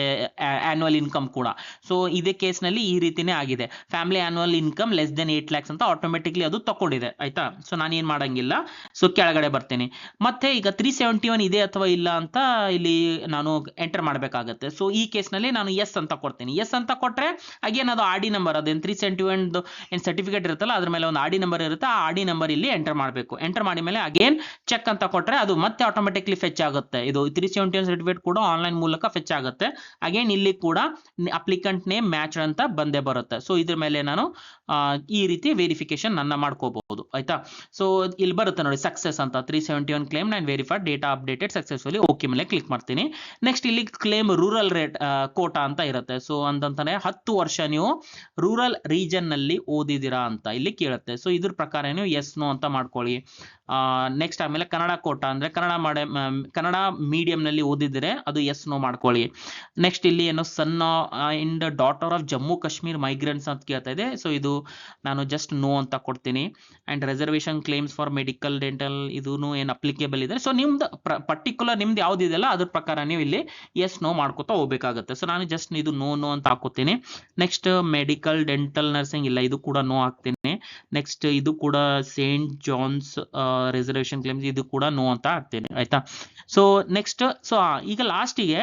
ಆನ್ಯುವಲ್ ಇನ್ಕಮ್ ಕೂಡ. ಸೊ ಇದೇ ಕೇಸ್ ನಲ್ಲಿ ಈ ರೀತಿನೇ ಆಗಿದೆ, family annual income less than 8 lakhs ಅಂತ ಆಟೋಮೆಟಿಕ್ಲಿ ಅದು ತಗೊಂಡಿದೆ. ಆಯ್ತಾ, ಸೊ ನಾನು ಏನ್ ಮಾಡಂಗಿಲ್ಲ. ಸೊ ಕೆಳಗಡೆ ಬರ್ತೀನಿ, ಮತ್ತೆ ಈಗ 371 ಇದೆ ಅಥವಾ ಇಲ್ಲ ಅಂತ ಇಲ್ಲಿ ನಾನು ಎಂಟರ್ ಮಾಡಬೇಕಾಗತ್ತೆ. ಸೊ ಈ ಕೇಸ್ ನಲ್ಲಿ ನಾನು ಎಸ್ ಅಂತ ಕೊಡ್ತೀನಿ. ಎಸ್ ಅಂತ ಕೊಟ್ರೆ ಅಗೇನ್ ಅದು RD ನಂಬರ್, ಅದೇನು 371 ಏನ್ ಸರ್ಟಿಫಿಕೇಟ್ ಇರುತ್ತಲ್ಲ ಅದ್ರ ಮೇಲೆ ಒಂದು RD ನಂಬರ್ ಇರುತ್ತೆ, ಆ RD ನಂಬರ್ ಇಲ್ಲಿ ಎಂಟರ್ ಮಾಡಬೇಕು. ಎಂಟರ್ ಮಾಡಿ ಮೇಲೆ ಅಗೇನ್ ಚೆಕ್ ಅಂತ ಕೊಟ್ರೆ ಅದು ಮತ್ತೆ ಆಟೋಮೆಟಿಕ್ಲಿ ಫೆಚ್ ಆಗುತ್ತೆ. ಇದು 371 ಸರ್ಟಿಫಿಕೇಟ್ ಕೂಡ ಆನ್ಲೈನ್ ಮೂಲಕ ಫೆಚ್ ಆಗುತ್ತೆ. ಅಗೇನ್ ಇಲ್ಲಿ ಕೂಡ ಅಪ್ಲಿಕಂಟ್ ನೇಮ್ ಮ್ಯಾಚ್ ಅಂತ ಬಂದೇ ಬರುತ್ತೆ. ಸೊ ಇದ್ರ ಮೇಲೆ ನಾನು ಈ ರೀತಿ ವೆರಿಫಿಕೇಶನ್ ನನ್ನ ಮಾಡ್ಕೋಬಹುದು. ಆಯ್ತಾ, ಸೊ ಇಲ್ಲಿ ಬರುತ್ತೆ ನೋಡಿ ಸಕ್ಸಸ್ ಅಂತ, 371 ಕ್ಲೇಮ್ ನಾನು verified, data updated successfully, okay ಮೇಲೆ ಕ್ಲಿಕ್ ಮಾಡ್ತೀನಿ. ನೆಕ್ಸ್ಟ್ ಇಲ್ಲಿ ಕ್ಲೇಮ್ ರೂರಲ್ ರೇಟ್ ಕೋಟಾ ಅಂತ ಇರುತ್ತೆ. ಸೊ ಅಂತಂದ್ರೆ 10 ವರ್ಷ ನೀವು ರೂರಲ್ ರೀಜನ್ ನಲ್ಲಿ ಓದಿದಿರಾ ಅಂತ ಇಲ್ಲಿ ಕೇಳುತ್ತೆ. ಸೊ ಇದ್ರ ಪ್ರಕಾರ ನೀವು ಎಸ್ ನೋ ಅಂತ ಮಾಡ್ಕೊಳ್ಳಿ. ನೆಕ್ಸ್ಟ್ ಆಮೇಲೆ ಕನ್ನಡ ಕೋಟಾ ಅಂದ್ರೆ ಕನ್ನಡ ಮೀಡಿಯಂ ನಲ್ಲಿ ಓದಿದ್ರೆ ಅದು ಎಸ್ ನೋ ಮಾಡ್ಕೊಳ್ಳಿ. ನೆಕ್ಸ್ಟ್ ಇಲ್ಲಿ ಏನು son and daughter of Jammu Kashmir migrants ಅಂತ ಕೇಳ್ತಾ ಇದೆ. ಸೊ ಇದು ನಾನು ಜಸ್ಟ್ ನೋ ಅಂತ ಕೊಡ್ತೀನಿ. And reservation claims for medical dental ಇದೂ ಏನು ಅಪ್ಲಿಕೇಬಲ್ ಇದೆ. ಸೊ ನಿಮ್ದು ಪರ್ಟಿಕ್ಯುಲರ್ ನಿಮ್ದು ಯಾವ್ದಿದೆಯಲ್ಲ ಅದ್ರ ಪ್ರಕಾರ ನೀವು ಇಲ್ಲಿ ಎಸ್ ನೋ ಮಾಡ್ಕೋತಾ ಹೋಗ್ಬೇಕಾಗುತ್ತೆ. ಸೊ ನಾನು ಜಸ್ಟ್ ಇದು ನೋ ಅಂತ ಹಾಕೋತೀನಿ. ನೆಕ್ಸ್ಟ್ ಮೆಡಿಕಲ್ ಡೆಂಟಲ್ ನರ್ಸಿಂಗ್ ಇಲ್ಲ, ಇದು ಕೂಡ ನೋ ಹಾಕ್ತೀನಿ. ನೆಕ್ಸ್ಟ್ ಇದು ಕೂಡ ಸೇಂಟ್ ಜಾನ್ಸ್ ರಿಸರ್ವೇಶನ್ ಕ್ಲೇಮ್ಸ್ ಇದು ಕೂಡ ನೋ ಅಂತ ಹಾಕ್ತೀನಿ. ಆಯ್ತಾ, ಸೊ ನೆಕ್ಸ್ಟ್ ಸೊ ಈಗ ಲಾಸ್ಟಿಗೆ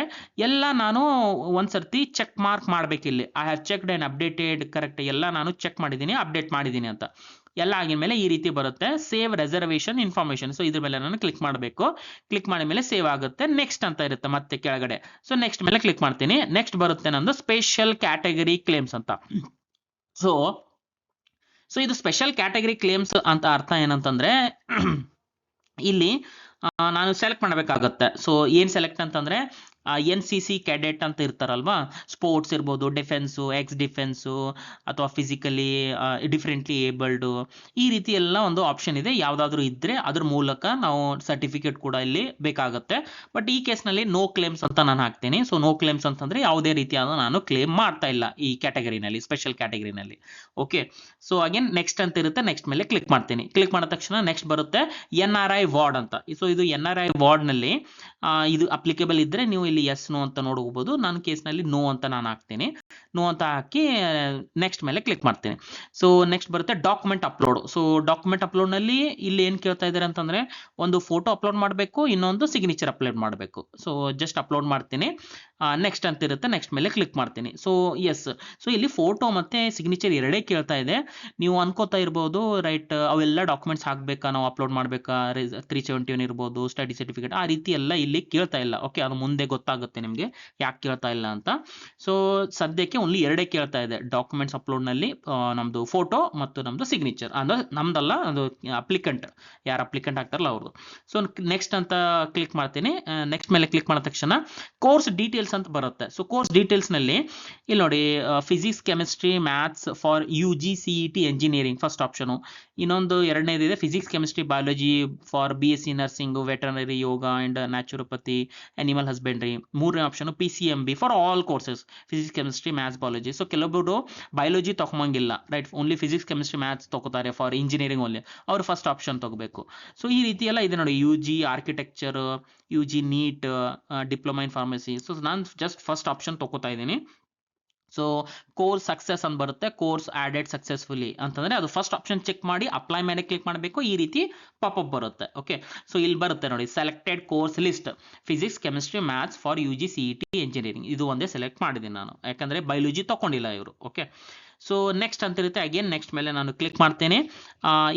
ಎಲ್ಲ ನಾನು ಒಂದ್ಸರ್ತಿ ಚೆಕ್ ಮಾರ್ಕ್ ಮಾಡ್ಬೇಕು. ಇಲ್ಲಿ I have checked and updated, correct ಎಲ್ಲ ನಾನು ಚೆಕ್ ಮಾಡಿದ್ದೀನಿ, ಅಪ್ಡೇಟ್ ಮಾಡಿದ್ದೀನಿ ಅಂತ ಎಲ್ಲ ಆಗಿದ ಮೇಲೆ ಈ ರೀತಿ ಬರುತ್ತೆ ಸೇವ್ ರಿಸರ್ವೇಶನ್ ಇನ್ಫಾರ್ಮೇಶನ್. ಸೊ ಇದ್ರ ಮೇಲೆ ನಾನು ಕ್ಲಿಕ್ ಮಾಡಬೇಕು. ಕ್ಲಿಕ್ ಮಾಡಿದ ಮೇಲೆ ಸೇವ್ ಆಗುತ್ತೆ. ನೆಕ್ಸ್ಟ್ ಅಂತ ಇರುತ್ತೆ ಮತ್ತೆ ಕೆಳಗಡೆ. ಸೊ ನೆಕ್ಸ್ಟ್ ಮೇಲೆ ಕ್ಲಿಕ್ ಮಾಡ್ತೀನಿ. ನೆಕ್ಸ್ಟ್ ಬರುತ್ತೆ ನಂದು ಸ್ಪೆಷಲ್ ಕ್ಯಾಟಗರಿ ಕ್ಲೇಮ್ಸ್ ಅಂತ. ಸೊ ಇದು ಸ್ಪೆಷಲ್ ಕ್ಯಾಟಗರಿ ಕ್ಲೇಮ್ಸ್ ಅಂತ ಅರ್ಥ ಏನಂತಂದ್ರೆ ಇಲ್ಲಿ ನಾನು ಸೆಲೆಕ್ಟ್ ಮಾಡಬೇಕಾಗುತ್ತೆ. ಸೊ ಏನ್ ಸೆಲೆಕ್ಟ್ ಅಂತಂದ್ರೆ NCC ಕ್ಯಾಡೆಟ್ ಅಂತ ಇರ್ತಾರಲ್ವಾ, ಸ್ಪೋರ್ಟ್ಸ್ ಇರ್ಬೋದು, ಡಿಫೆನ್ಸು, ಎಕ್ಸ್ ಡಿಫೆನ್ಸು, ಅಥವಾ ಫಿಸಿಕಲಿ ಡಿಫ್ರೆಂಟ್ಲಿ ಏಬಲ್ಡು, ಈ ರೀತಿ ಎಲ್ಲ ಒಂದು ಆಪ್ಷನ್ ಇದೆ. ಯಾವುದಾದ್ರೂ ಇದ್ದರೆ ಅದ್ರ ಮೂಲಕ ನಾವು ಸರ್ಟಿಫಿಕೇಟ್ ಕೂಡ ಇಲ್ಲಿ ಬೇಕಾಗುತ್ತೆ. ಬಟ್ ಈ ಕೇಸ್ನಲ್ಲಿ ನೋ ಕ್ಲೇಮ್ಸ್ ಅಂತ ನಾನು ಹಾಕ್ತೀನಿ. ಸೊ ನೋ ಕ್ಲೇಮ್ಸ್ ಅಂತಂದರೆ ಯಾವುದೇ ರೀತಿಯಾದ ನಾನು ಕ್ಲೇಮ್ ಮಾಡ್ತಾ ಇಲ್ಲ ಈ ಕ್ಯಾಟಗರಿನಲ್ಲಿ, ಸ್ಪೆಷಲ್ ಕ್ಯಾಟಗರಿನಲ್ಲಿ. ಓಕೆ, ಸೊ ಅಗೇನ್ ನೆಕ್ಸ್ಟ್ ಅಂತ ಇರುತ್ತೆ, ನೆಕ್ಸ್ಟ್ ಮೇಲೆ ಕ್ಲಿಕ್ ಮಾಡ್ತೀನಿ. ಕ್ಲಿಕ್ ಮಾಡಿದ ತಕ್ಷಣ ನೆಕ್ಸ್ಟ್ ಬರುತ್ತೆ NRI ವಾರ್ಡ್ ಅಂತ. ಸೊ ಇದು NRI ವಾರ್ಡ್ನಲ್ಲಿ ಇದು ಅಪ್ಲಿಕೇಬಲ್ ಇದ್ದರೆ ನೀವು ಇಲ್ಲಿ ಎಸ್ ನೋ ಅಂತ ನೋಡಬಹುದು. ನನ್ನ ಕೇಸ್ನಲ್ಲಿ ನೋ ಅಂತ ನಾನು ಹಾಕ್ತೀನಿ. ನೋ ಅಂತ ಹಾಕಿ ನೆಕ್ಸ್ಟ್ ಮೇಲೆ ಕ್ಲಿಕ್ ಮಾಡ್ತೀನಿ. ಸೊ ನೆಕ್ಸ್ಟ್ ಬರುತ್ತೆ ಡಾಕ್ಯುಮೆಂಟ್ ಅಪ್ಲೋಡ್. ಸೊ ಡಾಕ್ಯುಮೆಂಟ್ ಅಪ್ಲೋಡ್ನಲ್ಲಿ ಇಲ್ಲಿ ಏನು ಕೇಳ್ತಾ ಇದ್ದಾರೆ ಅಂತಂದರೆ, ಒಂದು ಫೋಟೋ ಅಪ್ಲೋಡ್ ಮಾಡಬೇಕು, ಇನ್ನೊಂದು ಸಿಗ್ನೇಚರ್ ಅಪ್ಲೋಡ್ ಮಾಡಬೇಕು. ಸೊ ಜಸ್ಟ್ ಅಪ್ಲೋಡ್ ಮಾಡ್ತೀನಿ. ನೆಕ್ಸ್ಟ್ ಅಂತ ಇರುತ್ತೆ, ನೆಕ್ಸ್ಟ್ ಮೇಲೆ ಕ್ಲಿಕ್ ಮಾಡ್ತೀನಿ. ಸೊ ಎಸ್, ಸೊ ಇಲ್ಲಿ ಫೋಟೋ ಮತ್ತು ಸಿಗ್ನೇಚರ್ ಎರಡೇ ಕೇಳ್ತಾ ಇದೆ. ನೀವು ಅನ್ಕೋತಾ ಇರ್ಬೋದು, ರೈಟ್, ಅವೆಲ್ಲ ಡಾಕ್ಯುಮೆಂಟ್ಸ್ ಹಾಕಬೇಕಾ, ನಾವು ಅಪ್ಲೋಡ್ ಮಾಡಬೇಕಾ, 371 ಇರ್ಬೋದು, ಸ್ಟಡಿ ಸರ್ಟಿಫಿಕೇಟ್, ಆ ರೀತಿ ಎಲ್ಲ ಇಲ್ಲಿ ಕೇಳ್ತಾ ಇಲ್ಲ. ಓಕೆ, ಅದು ಮುಂದೆ ಗೊತ್ತಾಗುತ್ತೆ ನಿಮಗೆ ಯಾಕೆ ಕೇಳ್ತಾ ಇಲ್ಲ ಅಂತ. ಸೊ ಸದ್ಯಕ್ಕೆ ಓನ್ಲಿ ಎರಡೇ ಕೇಳ್ತಾ ಇದೆ ಡಾಕ್ಯುಮೆಂಟ್ಸ್ ಅಪ್ಲೋಡ್ನಲ್ಲಿ, ನಮ್ಮದು ಫೋಟೋ ಮತ್ತು ನಮ್ಮದು ಸಿಗ್ನೇಚರ್, ಅಂದರೆ ನಮ್ದಲ್ಲ, ಅದು ಅಪ್ಲಿಕೆಂಟ್, ಯಾರು ಅಪ್ಲಿಕೆಂಟ್ ಆಗ್ತಾರಲ್ಲ ಅವ್ರದ್ದು. ಸೊ ನೆಕ್ಸ್ಟ್ ಅಂತ ಕ್ಲಿಕ್ ಮಾಡ್ತೀನಿ. ನೆಕ್ಸ್ಟ್ ಮೇಲೆ ಕ್ಲಿಕ್ ಮಾಡಿದ ತಕ್ಷಣ ಕೋರ್ಸ್ ಡೀಟೇಲ್ಸ್ ಅಂತ ಬರುತ್ತೆ. ಸೊ ಕೋರ್ಸ್ ಡೀಟೇಲ್ಸ್ನಲ್ಲಿ ಇಲ್ಲಿ ನೋಡಿ, physics, chemistry, maths for UG CET engineering first option. ಇನ್ನೊಂದು ಎರಡನೇದಿದೆ physics, chemistry, biology for BSc nursing, veterinary, yoga and naturopathy, animal husbandry. ಮೂರನೇ option PCMB for all courses, physics, chemistry, maths, biology. So ಕೆಲವೊಬ್ಬರು biology ತಗೊಂಬಂಗಿಲ್ಲ, right, only physics, chemistry, maths ತಗೋತಾರೆ for engineering only, ಅವರು first option ತಗೋಬೇಕು. So ಈ ರೀತಿ ಎಲ್ಲ ಇದೆ ನೋಡಿ, UG architecture, UG NEET, diploma in pharmacy. So ನಾನು ಜಸ್ಟ್ ಫಸ್ಟ್ ಆಪ್ಷನ್ ತಗೋತಾ ಇದ್ದೀನಿ. ಸೊ ಕೋರ್ಸ್ ಸಕ್ಸಸ್ ಅಂತ ಬರುತ್ತೆ, ಕೋರ್ಸ್ ಆಡೆಡ್ ಸಕ್ಸಸ್ಫುಲಿ ಅಂತಂದರೆ ಅದು ಫಸ್ಟ್ ಆಪ್ಷನ್ ಚೆಕ್ ಮಾಡಿ ಅಪ್ಲೈ ಮೇಲೆ ಕ್ಲಿಕ್ ಮಾಡಬೇಕು. ಈ ರೀತಿ ಪಾಪಪ್ ಬರುತ್ತೆ. ಓಕೆ, ಸೊ ಇಲ್ಲಿ ಬರುತ್ತೆ ನೋಡಿ, selected course list, physics, chemistry, maths for UG CET engineering, ಇದು ಒಂದೇ ಸೆಲೆಕ್ಟ್ ಮಾಡಿದ್ದೀನಿ ನಾನು, ಯಾಕಂದರೆ ಬಯಾಲಜಿ ತಗೊಂಡಿಲ್ಲ ಇವರು. ಓಕೆ, ಸೊ ನೆಕ್ಸ್ಟ್ ಅಂತ ಇರುತ್ತೆ. ಅಗೇನ್ ನೆಕ್ಸ್ಟ್ ಮೇಲೆ ನಾನು ಕ್ಲಿಕ್ ಮಾಡ್ತೇನೆ.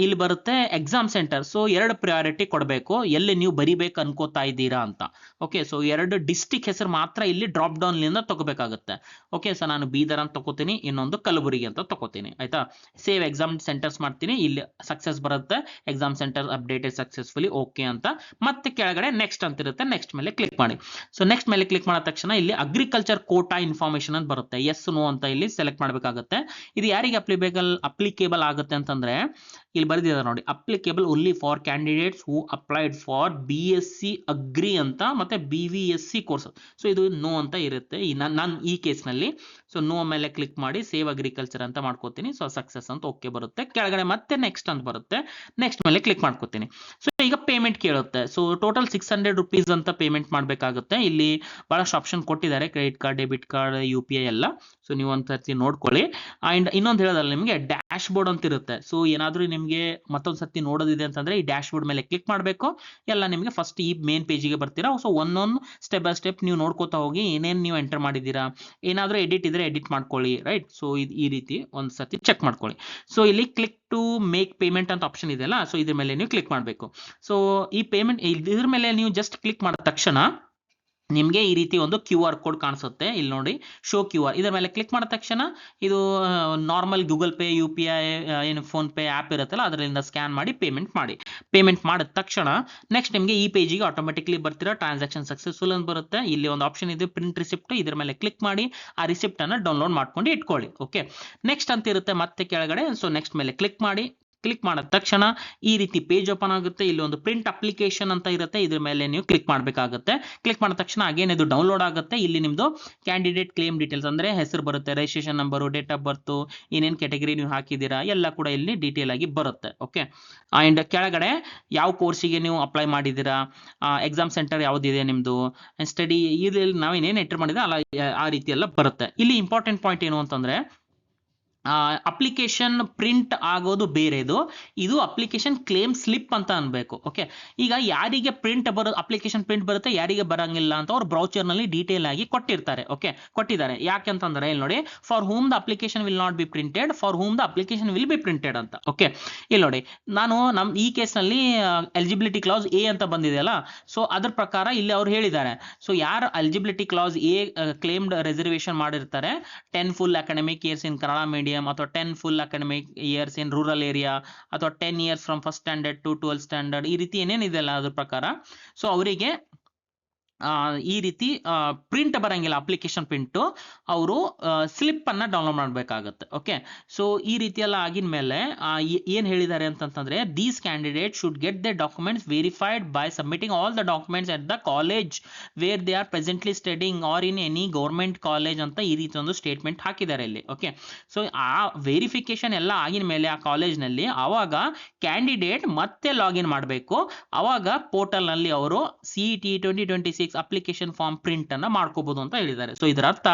ಇಲ್ಲಿ ಬರುತ್ತೆ ಎಕ್ಸಾಮ್ ಸೆಂಟರ್. ಸೊ ಎರಡು ಪ್ರಯಾರಿಟಿ ಕೊಡಬೇಕು, ಎಲ್ಲಿ ನೀವು ಬರಿಬೇಕು ಅನ್ಕೋತಾ ಇದ್ದೀರಾ ಅಂತ. ಓಕೆ, ಸೊ ಎರಡು ಡಿಸ್ಟಿಕ್ ಹೆಸರು ಮಾತ್ರ ಇಲ್ಲಿ ಡ್ರಾಪ್ ಡೌನ್ಲಿಂದ ತಗೋಬೇಕಾಗುತ್ತೆ. ಓಕೆ, ಸೊ ನಾನು ಬೀದರ್ ಅಂತ ತಗೋತೀನಿ, ಇನ್ನೊಂದು ಕಲಬುರಗಿ ಅಂತ ತಗೋತೀನಿ. ಆಯ್ತಾ, ಸೇವ್ ಎಕ್ಸಾಮ್ ಸೆಂಟರ್ಸ್ ಮಾಡ್ತೀನಿ. ಇಲ್ಲಿ ಸಕ್ಸಸ್ ಬರುತ್ತೆ, exam centre updated successfully, okay ಅಂತ. ಮತ್ತೆ ಕೆಳಗಡೆ ನೆಕ್ಸ್ಟ್ ಅಂತ ಇರುತ್ತೆ, ನೆಕ್ಸ್ಟ್ ಮೇಲೆ ಕ್ಲಿಕ್ ಮಾಡಿ. ಸೊ ನೆಕ್ಸ್ಟ್ ಮೇಲೆ ಕ್ಲಿಕ್ ಮಾಡಿದ ತಕ್ಷಣ ಇಲ್ಲಿ ಅಗ್ರಿಕಲ್ಚರ್ ಕೋಟಾ ಇನ್ಫಾರ್ಮೇಶನ್ ಅಂತ ಬರುತ್ತೆ, ಎಸ್ ನೋ ಅಂತ ಇಲ್ಲಿ ಸೆಲೆಕ್ಟ್ ಮಾಡಬೇಕಾಗುತ್ತೆ. ಇದು ಯಾರಿಗೆ ಅಪ್ಲಿಕೇಬಲ್ ಆಗುತ್ತೆ ಅಂತಂದ್ರೆ, ಇಲ್ಲಿ ಬರೆದಿದ್ದಾರೆ ನೋಡಿ, applicable only for candidates who applied for BSc agri ಅಂತ ಮತ್ತೆ BVSc ಕೋರ್ಸ್. ಸೊ ಇದು ನೋ ಅಂತ ಇರುತ್ತೆ ನಾನು ಈ ಕೇಸ್ನಲ್ಲಿ. ಸೊ ನೋ ಮೇಲೆ ಕ್ಲಿಕ್ ಮಾಡಿ ಸೇವ್ ಅಗ್ರಿಕಲ್ಚರ್ ಅಂತ ಮಾಡ್ಕೋತೀನಿ. ಸೊ ಸಕ್ಸಸ್ ಅಂತ ಓಕೆ ಬರುತ್ತೆ. ಕೆಳಗಡೆ ಮತ್ತೆ ನೆಕ್ಸ್ಟ್ ಅಂತ ಬರುತ್ತೆ, ನೆಕ್ಸ್ಟ್ ಮೇಲೆ ಕ್ಲಿಕ್ ಮಾಡ್ಕೋತೀನಿ. ಸೊ ಈಗ ಪೇಮೆಂಟ್ ಕೇಳುತ್ತೆ. ಸೊ ಟೋಟಲ್ 600 ರೂಪೀಸ್ ಅಂತ ಪೇಮೆಂಟ್ ಮಾಡಬೇಕಾಗುತ್ತೆ. ಇಲ್ಲಿ ಬಹಳಷ್ಟು ಆಪ್ಷನ್ ಕೊಟ್ಟಿದ್ದಾರೆ, credit card, debit card, UPI ಎಲ್ಲ. ಸೊ ನೀವು ಒಂದು ಸರ್ತಿ ನೋಡ್ಕೊಳ್ಳಿ. ಆ್ಯಂಡ್ ಇನ್ನೊಂದು ಹೇಳೋದಲ್ಲ ನಿಮಗೆ, ಡ್ಯಾಶ್ ಬೋರ್ಡ್ ಅಂತ ಇರುತ್ತೆ. ಸೊ ಏನಾದರೂ ನಿಮಗೆ ಮತ್ತೊಂದು ಸರ್ತಿ ನೋಡೋದಿದೆ ಅಂತಂದರೆ ಈ ಡ್ಯಾಶ್ ಬೋರ್ಡ್ ಮೇಲೆ ಕ್ಲಿಕ್ ಮಾಡಬೇಕು. ಎಲ್ಲ ನಿಮಗೆ ಫಸ್ಟ್ ಈ ಮೇನ್ ಪೇಜಿಗೆ ಬರ್ತೀರಾ. ಸೊ ಒಂದೊಂದು ಸ್ಟೆಪ್ ಬೈ ಸ್ಟೆಪ್ ನೀವು ನೋಡ್ಕೋತಾ ಹೋಗಿ, ಏನೇನು ನೀವು ಎಂಟರ್ ಮಾಡಿದ್ದೀರಾ, ಏನಾದರೂ ಎಡಿಟ್ ಇದ್ರೆ ಎಡಿಟ್ ಮಾಡ್ಕೊಳ್ಳಿ, ರೈಟ್. ಸೊ ಇದು ಈ ರೀತಿ ಒಂದು ಸರ್ತಿ ಚೆಕ್ ಮಾಡ್ಕೊಳ್ಳಿ. ಸೊ ಇಲ್ಲಿ ಕ್ಲಿಕ್ ಟು ಮೇಕ್ ಪೇಮೆಂಟ್ ಅಂತ ಆಪ್ಷನ್ ಇದೆಯಲ್ಲ, ಸೊ ಇದ್ರ ಮೇಲೆ ನೀವು ಕ್ಲಿಕ್ ಮಾಡಬೇಕು. ಸೊ ಈ ಪೇಮೆಂಟ್ ಇದ್ರ ಮೇಲೆ ನೀವು ಜಸ್ಟ್ ಕ್ಲಿಕ್ ಮಾಡಿದ ತಕ್ಷಣ ನಿಮಗೆ ಈ ರೀತಿ ಒಂದು QR ಕೋಡ್ ಕಾಣಿಸುತ್ತೆ. ಇಲ್ಲಿ ನೋಡಿ, ಶೋ QR, ಇದರ ಮೇಲೆ ಕ್ಲಿಕ್ ಮಾಡಿದ ತಕ್ಷಣ ಇದು ನಾರ್ಮಲ್ ಗೂಗಲ್ ಪೇ, UPI, ಏನು ಫೋನ್ ಪೇ ಆ್ಯಪ್ ಇರುತ್ತಲ್ಲ, ಅದರಿಂದ ಸ್ಕ್ಯಾನ್ ಮಾಡಿ ಪೇಮೆಂಟ್ ಮಾಡಿದ ತಕ್ಷಣ ನೆಕ್ಸ್ಟ್ ನಿಮಗೆ ಈ ಪೇಜಿಗೆ ಆಟೋಮೆಟಿಕ್ಲಿ ಬರ್ತೀರಾ, ಟ್ರಾನ್ಸಾಕ್ಷನ್ ಸಕ್ಸಸ್ಫುಲ್ ಅಂತ ಬರುತ್ತೆ. ಇಲ್ಲಿ ಒಂದು ಆಪ್ಷನ್ ಇದೆ ಪ್ರಿಂಟ್ ರಿಸಿಪ್ಟ್, ಇದರ ಮೇಲೆ ಕ್ಲಿಕ್ ಮಾಡಿ ಆ ರಿಸಿಪ್ಟ್ ಅನ್ನು ಡೌನ್ಲೋಡ್ ಮಾಡ್ಕೊಂಡು ಇಟ್ಕೊಳ್ಳಿ. ಓಕೆ, ನೆಕ್ಸ್ಟ್ ಅಂತ ಇರುತ್ತೆ ಮತ್ತೆ ಕೆಳಗಡೆ. ಸೊ ನೆಕ್ಸ್ಟ್ ಮೇಲೆ ಕ್ಲಿಕ್ ಮಾಡಿದ ತಕ್ಷಣ ಈ ರೀತಿ ಪೇಜ್ ಓಪನ್ ಆಗುತ್ತೆ. ಇಲ್ಲಿ ಒಂದು ಪ್ರಿಂಟ್ ಅಪ್ಲಿಕೇಶನ್ ಅಂತ ಇರುತ್ತೆ, ಇದ್ರ ಮೇಲೆ ನೀವು ಕ್ಲಿಕ್ ಮಾಡಬೇಕಾಗುತ್ತೆ. ಕ್ಲಿಕ್ ಮಾಡಿದ ತಕ್ಷಣ ಅಗೇನ್ ಇದು ಡೌನ್ಲೋಡ್ ಆಗುತ್ತೆ. ಇಲ್ಲಿ ನಿಮ್ಮದು ಕ್ಯಾಂಡಿಡೇಟ್ ಕ್ಲೇಮ್ ಡೀಟೇಲ್ಸ್ ಅಂದರೆ ಹೆಸರು ಬರುತ್ತೆ, registration number, date of birth, ಏನೇನು ಕ್ಯಾಟಗರಿ ನೀವು ಹಾಕಿದ್ದೀರಾ ಎಲ್ಲ ಕೂಡ ಇಲ್ಲಿ ಡೀಟೇಲ್ ಆಗಿ ಬರುತ್ತೆ. ಓಕೆ, ಆ್ಯಂಡ್ ಕೆಳಗಡೆ ಯಾವ ಕೋರ್ಸಿಗೆ ನೀವು ಅಪ್ಲೈ ಮಾಡಿದ್ದೀರಾ, ಎಕ್ಸಾಮ್ ಸೆಂಟರ್ ಯಾವುದಿದೆ ನಿಮ್ಮದು, ಸ್ಟಡಿ, ಇಲ್ಲಿ ನಾವೇನೇನು ಎಂಟರ್ ಮಾಡಿದ್ರೆ ಅಲ್ಲ ಆ ರೀತಿ ಎಲ್ಲ ಬರುತ್ತೆ. ಇಲ್ಲಿ ಇಂಪಾರ್ಟೆಂಟ್ ಪಾಯಿಂಟ್ ಏನು ಅಂತಂದರೆ, ಅಪ್ಲಿಕೇಶನ್ ಪ್ರಿಂಟ್ ಆಗೋದು ಬೇರೆದು, ಇದು ಅಪ್ಲಿಕೇಶನ್ ಕ್ಲೇಮ್ ಸ್ಲಿಪ್ ಅಂತ ಅನ್ಬೇಕು. ಓಕೆ, ಈಗ ಯಾರಿಗೆ ಅಪ್ಲಿಕೇಶನ್ ಪ್ರಿಂಟ್ ಬರುತ್ತೆ, ಯಾರಿಗೆ ಬರಂಗಿಲ್ಲ ಅಂತ ಅವ್ರು ಬ್ರೌಚರ್ನಲ್ಲಿ ಡೀಟೇಲ್ ಆಗಿ ಕೊಟ್ಟಿರ್ತಾರೆ. ಓಕೆ, ಕೊಟ್ಟಿದ್ದಾರೆ. ಯಾಕೆಂತಂದ್ರೆ ಇಲ್ಲಿ ನೋಡಿ, for whom the application will not be printed, for whom the application will be printed ಅಂತ. ಓಕೆ, ಇಲ್ಲಿ ನೋಡಿ, ನಾನು ಈ ಕೇಸ್ನಲ್ಲಿ ಎಲಿಜಿಬಿಲಿಟಿ ಕ್ಲಾಸ್ A ಅಂತ ಬಂದಿದೆಯಲ್ಲ, ಸೊ ಅದ್ರ ಪ್ರಕಾರ ಇಲ್ಲಿ ಅವ್ರು ಹೇಳಿದ್ದಾರೆ. ಸೊ ಯಾರು eligibility class A claimed reservation ಮಾಡಿರ್ತಾರೆ, 10 full academic years in Kannada medium, ಅಥವಾ 10 full academic years in rural area, ಅಥವಾ 10 years from first standard to 12th standard, ಈ ರೀತಿ ಏನೇನಿದೆಯಲ್ಲ ಅದ್ರ ಪ್ರಕಾರ, ಸೊ ಅವರಿಗೆ ಈ ರೀತಿ ಪ್ರಿಂಟ್ ಬರಂಗಿಲ್ಲ, ಅಪ್ಲಿಕೇಶನ್ ಪ್ರಿಂಟು, ಅವರು ಸ್ಲಿಪ್ ಅನ್ನ ಡೌನ್ಲೋಡ್ ಮಾಡಬೇಕಾಗುತ್ತೆ. ಓಕೆ, ಸೊ ಈ ರೀತಿ ಎಲ್ಲ ಆಗಿದ ಮೇಲೆ ಏನು ಹೇಳಿದ್ದಾರೆ ಅಂತಂತಂದ್ರೆ, these candidate should get the documents verified by submitting all the documents at the college where they are presently studying or in any government college ಅಂತ ಈ ರೀತಿ ಒಂದು ಸ್ಟೇಟ್ಮೆಂಟ್ ಹಾಕಿದ್ದಾರೆ ಇಲ್ಲಿ. ಓಕೆ, ಸೊ ಆ ವೆರಿಫಿಕೇಶನ್ ಎಲ್ಲ ಆಗಿದ ಮೇಲೆ ಆ ಕಾಲೇಜ್ನಲ್ಲಿ ಆವಾಗ ಕ್ಯಾಂಡಿಡೇಟ್ ಮತ್ತೆ ಲಾಗಿನ್ ಮಾಡಬೇಕು. ಅವಾಗ ಪೋರ್ಟಲ್ನಲ್ಲಿ ಅವರು CET 2026 ಅಪ್ಲಿಕೇಶನ್ ಫಾರ್ಮ್ ಪ್ರಿಂಟ್ ಅನ್ನ ಮಾಡ್ಕೋಬಹುದು ಅಂತ ಹೇಳಿದ್ದಾರೆ. ಸೊ ಇದರ ಅರ್ಥ,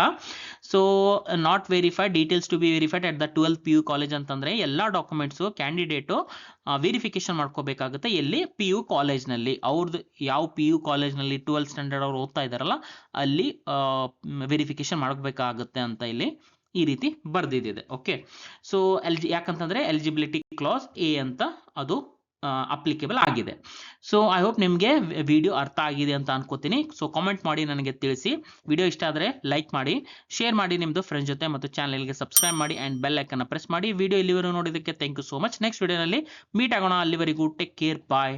so not verified, details to be verified at the 12th PU college ಅಂತಂದ್ರೆ ಎಲ್ಲಾ ಡಾಕ್ಯುಮೆಂಟ್ಸು ಕ್ಯಾಂಡಿಡೇಟು ವೆರಿಫಿಕೇಶನ್ ಮಾಡ್ಕೋಬೇಕಾಗುತ್ತೆ. ಎಲ್ಲಿ? PU ಕಾಲೇಜ್ನಲ್ಲಿ. ಅವ್ರದ್ದು ಯಾವ PU ಕಾಲೇಜ್ನಲ್ಲಿ 12th ಸ್ಟ್ಯಾಂಡರ್ಡ್ ಅವ್ರು ಓದ್ತಾ ಇದಾರಲ್ಲ ಅಲ್ಲಿ ವೆರಿಫಿಕೇಶನ್ ಮಾಡಬೇಕಾಗುತ್ತೆ ಅಂತ ಇಲ್ಲಿ ಈ ರೀತಿ ಬರ್ದಿದೆ. ಓಕೆ, ಸೊ ಯಾಕಂತಂದ್ರೆ ಎಲಿಜಿಬಿಲಿಟಿ ಕ್ಲಾಸ್ A ಅಂತ ಅದು ಅಪ್ಲಿಕೇಬಲ್ ಆಗಿದೆ. ಸೊ ಐ ಹೋಪ್ ನಿಮಗೆ ವಿಡಿಯೋ ಅರ್ಥ ಆಗಿದೆ ಅಂತ ಅನ್ಕೋತೀನಿ. ಸೊ ಕಾಮೆಂಟ್ ಮಾಡಿ ನನಗೆ ತಿಳಿಸಿ. ವಿಡಿಯೋ ಇಷ್ಟ ಆದರೆ ಲೈಕ್ ಮಾಡಿ, ಶೇರ್ ಮಾಡಿ ನಿಮ್ಮದು ಫ್ರೆಂಡ್ಸ್ ಜೊತೆ, ಮತ್ತು ಚಾನಲ್ಗೆ ಸಬ್ಸ್ಕ್ರೈಬ್ ಮಾಡಿ ಆ್ಯಂಡ್ ಬೆಲ್ ಐಕನ್ನ ಪ್ರೆಸ್ ಮಾಡಿ. ವಿಡಿಯೋ ಇಲ್ಲಿವರೆಗೂ ನೋಡಿದ್ದಕ್ಕೆ thank you so much. Next ವಿಡಿಯೋನಲ್ಲಿ ಮೀಟ್ ಆಗೋಣ. ಅಲ್ಲಿವರೆಗೂ ಟೇಕ್ ಕೇರ್, ಬಾಯ್.